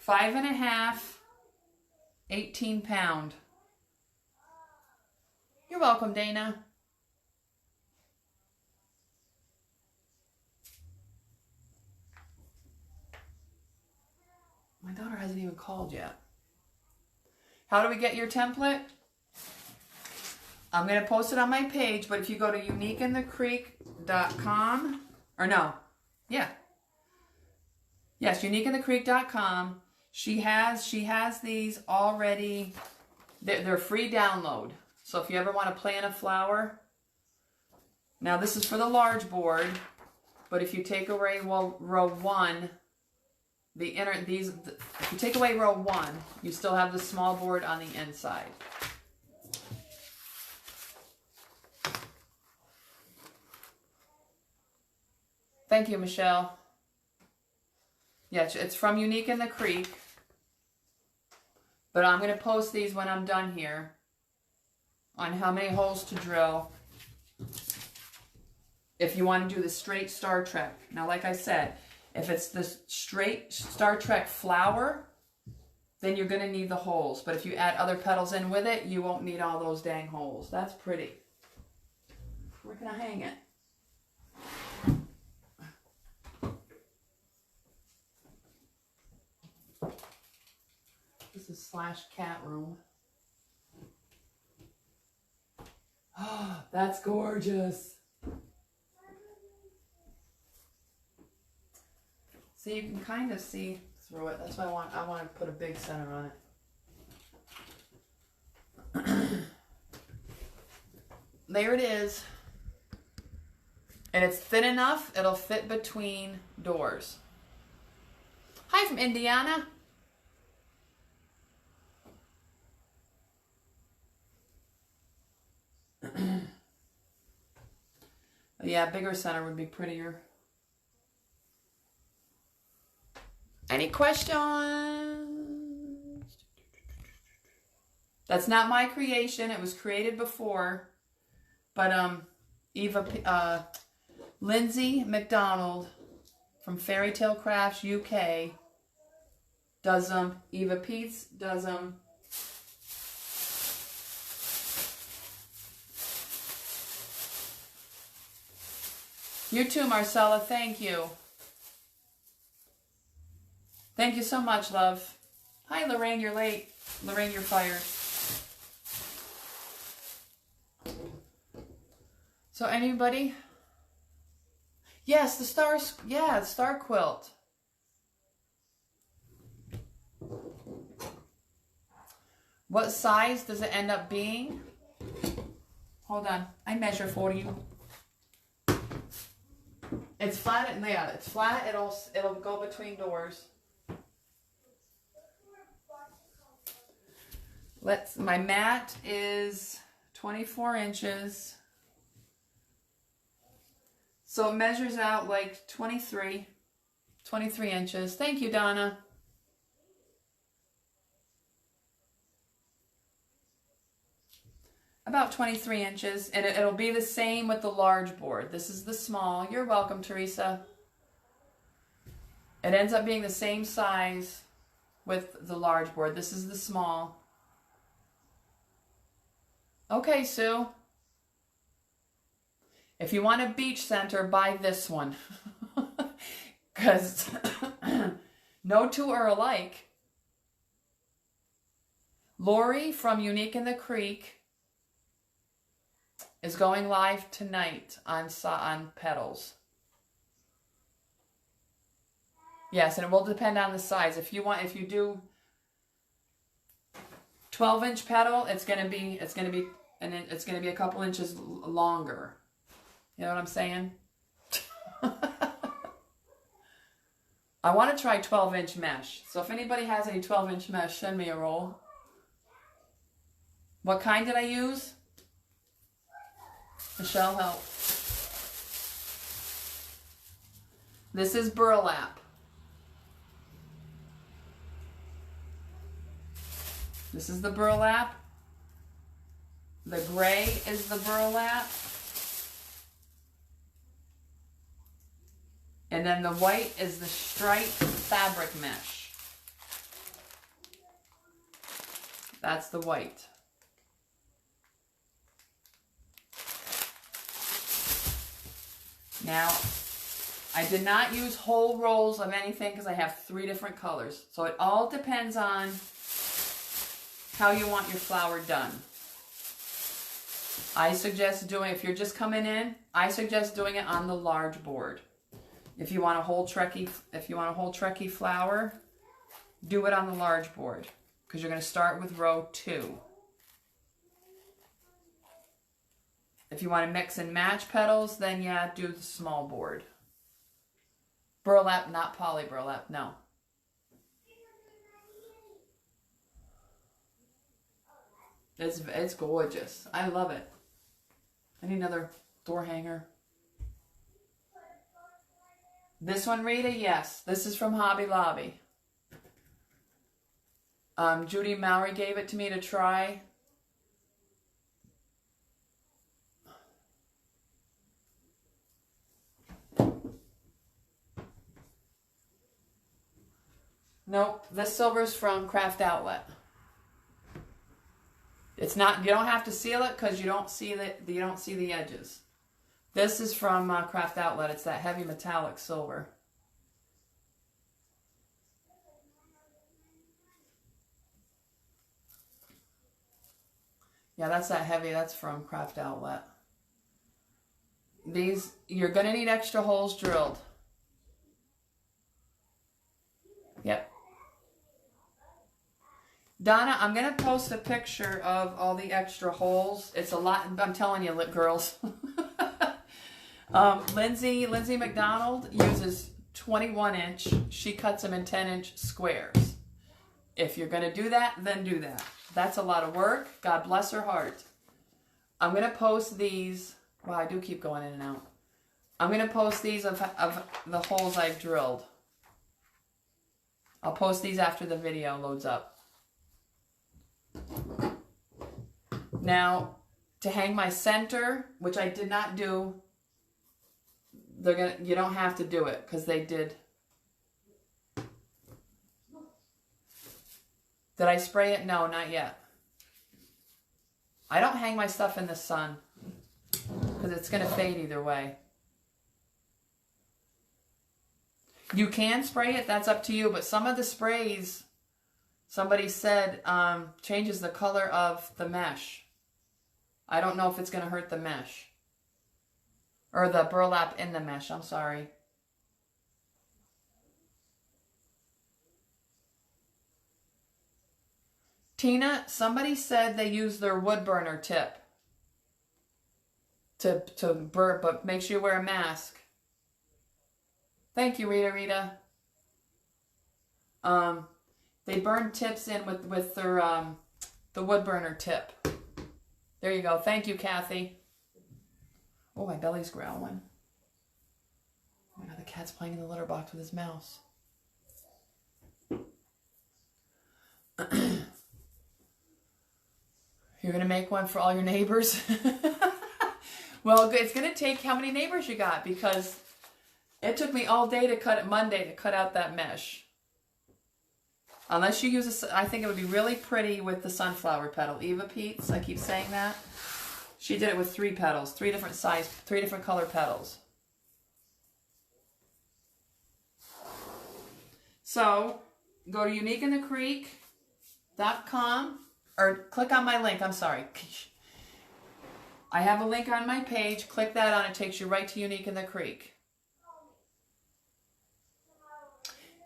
5.5, 18 pound. You're welcome, Dana. My daughter hasn't even called yet. How do we get your template? I'm going to post it on my page, but if you go to uniqueinthecreek.com, or no, yeah. Yes, uniqueinthecreek.com. She has these already. They're free download. So if you ever want to plan a flower. Now this is for the large board, but if you take away row 1, if you take away row 1, you still have the small board on the inside. Thank you, Michelle. Yeah, it's from Unique in the Creek. But I'm going to post these when I'm done here on how many holes to drill if you want to do the straight Star Trek. Now, like I said, if it's the straight Star Trek flower, then you're going to need the holes. But if you add other petals in with it, you won't need all those dang holes. That's pretty. Where can I hang it? This is / cat room. Oh, that's gorgeous. So you can kind of see through it. That's why I want to put a big center on it. There it is. And it's thin enough, it'll fit between doors. Hi from Indiana. Yeah, bigger center would be prettier. Any questions? That's not my creation. It was created before. But Lindsay McDonald from Fairy Tale Crafts UK does them. Eva Peets does them. You too, Marcella. Thank you. Thank you so much, love. Hi, Lorraine. You're late. Lorraine, you're fired. So, anybody? Yes, the stars. Yeah, the star quilt. What size does it end up being? Hold on. I measure for you. It's flat, yeah, it's flat, it'll go between doors. My mat is 24 inches. So it measures out like 23 inches. Thank you, Donna. About 23 inches, and it'll be the same with the large board. This is the small. You're welcome, Teresa. It ends up being the same size with the large board. This is the small. Okay, Sue. If you want a beach center, buy this one. Because no two are alike. Lori from Unique in the Creek is going live tonight on petals. Yes, and it will depend on the size. If you do 12-inch petal, it's gonna be a couple inches longer. You know what I'm saying? I want to try 12-inch mesh. So if anybody has any 12-inch mesh, send me a roll. What kind did I use? Michelle, help. This is burlap. This is the burlap. The gray is the burlap. And then the white is the striped fabric mesh. That's the white. Now, I did not use whole rolls of anything because I have 3 different colors. So it all depends on how you want your flower done. I suggest doing, if you're just coming in, I suggest doing it on the large board. If you want a whole trekkie flower, do it on the large board because you're going to start with row 2. If you want to mix and match petals, then yeah, do the small board. Burlap, not poly burlap, no. It's gorgeous. I love it. I need another door hanger. This one, Rita, yes. This is from Hobby Lobby. Judy Mowry gave it to me to try. Nope, this silver's from Craft Outlet. It's not. You don't have to seal it because you don't see the edges. This is from Craft Outlet. It's that heavy metallic silver. Yeah, that's that heavy. That's from Craft Outlet. These, you're going to need extra holes drilled. Yep. Donna, I'm going to post a picture of all the extra holes. It's a lot. I'm telling you, girls. Lindsay McDonald uses 21-inch. She cuts them in 10-inch squares. If you're going to do that, then do that. That's a lot of work. God bless her heart. I'm going to post these. Wow, I do keep going in and out. I'm going to post these of the holes I've drilled. I'll post these after the video loads up. Now, to hang my center, which I did not do, you don't have to do it because they did. Did I spray it? No, not yet. I don't hang my stuff in the sun because it's going to fade either way. You can spray it, that's up to you, but some of the sprays, somebody said, changes the color of the mesh. I don't know if it's going to hurt the mesh. Or the burlap in the mesh, I'm sorry. Tina, somebody said they use their wood burner tip to burn, but make sure you wear a mask. Thank you, Rita. They burn tips in with their the wood burner tip. There you go. Thank you, Kathy. Oh, my belly's growling. Oh my God, the cat's playing in the litter box with his mouse. You're gonna make one for all your neighbors? Well, it's gonna take how many neighbors you got, because it took me all day to cut it Monday to cut out that mesh. Unless you use I think it would be really pretty with the sunflower petal. Eva Pete's, I keep saying that. She did it with 3 petals, 3 different size, 3 different color petals. So, go to uniqueinthecreek.com, or click on my link, I'm sorry. I have a link on my page, click that on, it takes you right to Unique in the Creek.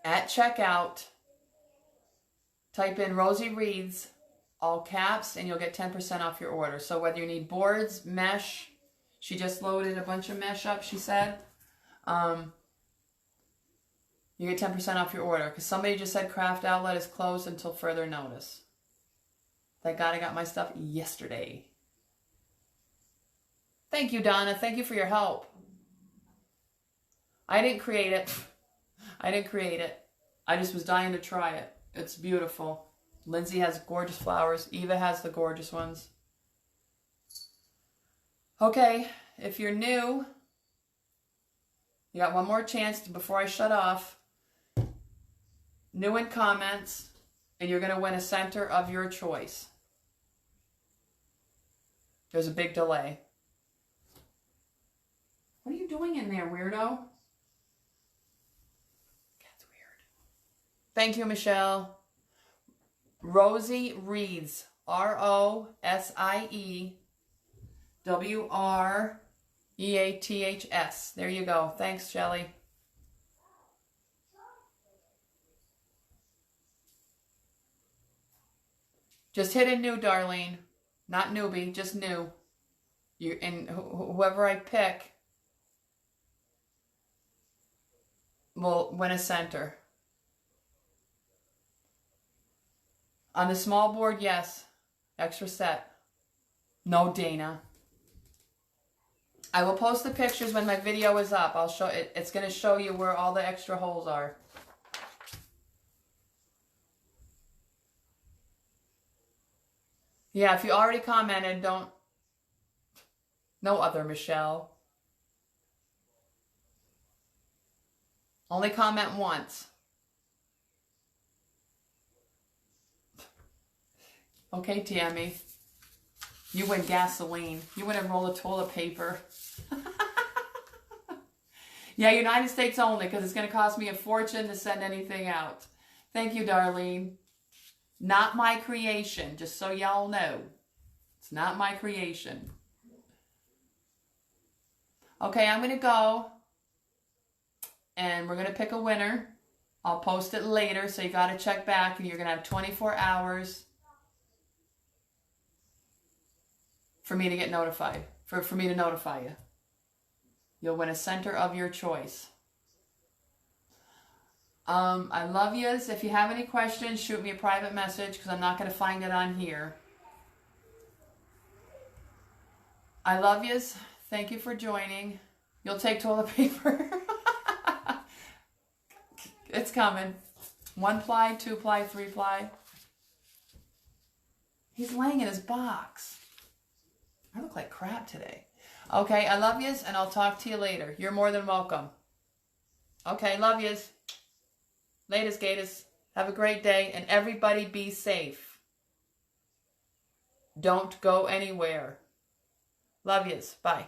At checkout, type in Rosie Wreaths, all caps, and you'll get 10% off your order. So whether you need boards, mesh, she just loaded a bunch of mesh up, she said. You get 10% off your order. Because somebody just said Craft Outlet is closed until further notice. Thank God I got my stuff yesterday. Thank you, Donna. Thank you for your help. I didn't create it. I didn't create it. I just was dying to try it. It's beautiful. Lindsay has gorgeous flowers. Eva has the gorgeous ones. Okay, if you're new, you got one more chance before I shut off. New in comments, and you're going to win a center of your choice. There's a big delay. What are you doing in there, weirdo? That's weird. Thank you, Michelle. Rosie Wreaths. ROSIEWREATHS. There you go. Thanks, Shelly. Just hit a new, Darlene. Not newbie, just new. And whoever I pick will win a center. On the small board, yes. Extra set. No, Dana. I will post the pictures when my video is up. I'll show it. It's going to show you where all the extra holes are. Yeah, if you already commented, don't... No other Michelle. Only comment once. Okay, Tammy. You win gasoline. You win a roll of toilet paper. Yeah, United States only, because it's going to cost me a fortune to send anything out. Thank you, Darlene. Not my creation, just so y'all know. It's not my creation. Okay, I'm going to go. And we're going to pick a winner. I'll post it later, so you got to check back. And you're going to have 24 hours for me to get notified. For me to notify you. You'll win a center of your choice. I love yous. If you have any questions, shoot me a private message because I'm not going to find it on here. I love yous. Thank you for joining. You'll take toilet paper. It's coming. 1 ply, 2 ply, 3 ply. He's laying in his box. I look like crap today. Okay, I love yous, and I'll talk to you later. You're more than welcome. Okay, love yous. Latest Gators. Have a great day, and everybody be safe. Don't go anywhere. Love yous. Bye.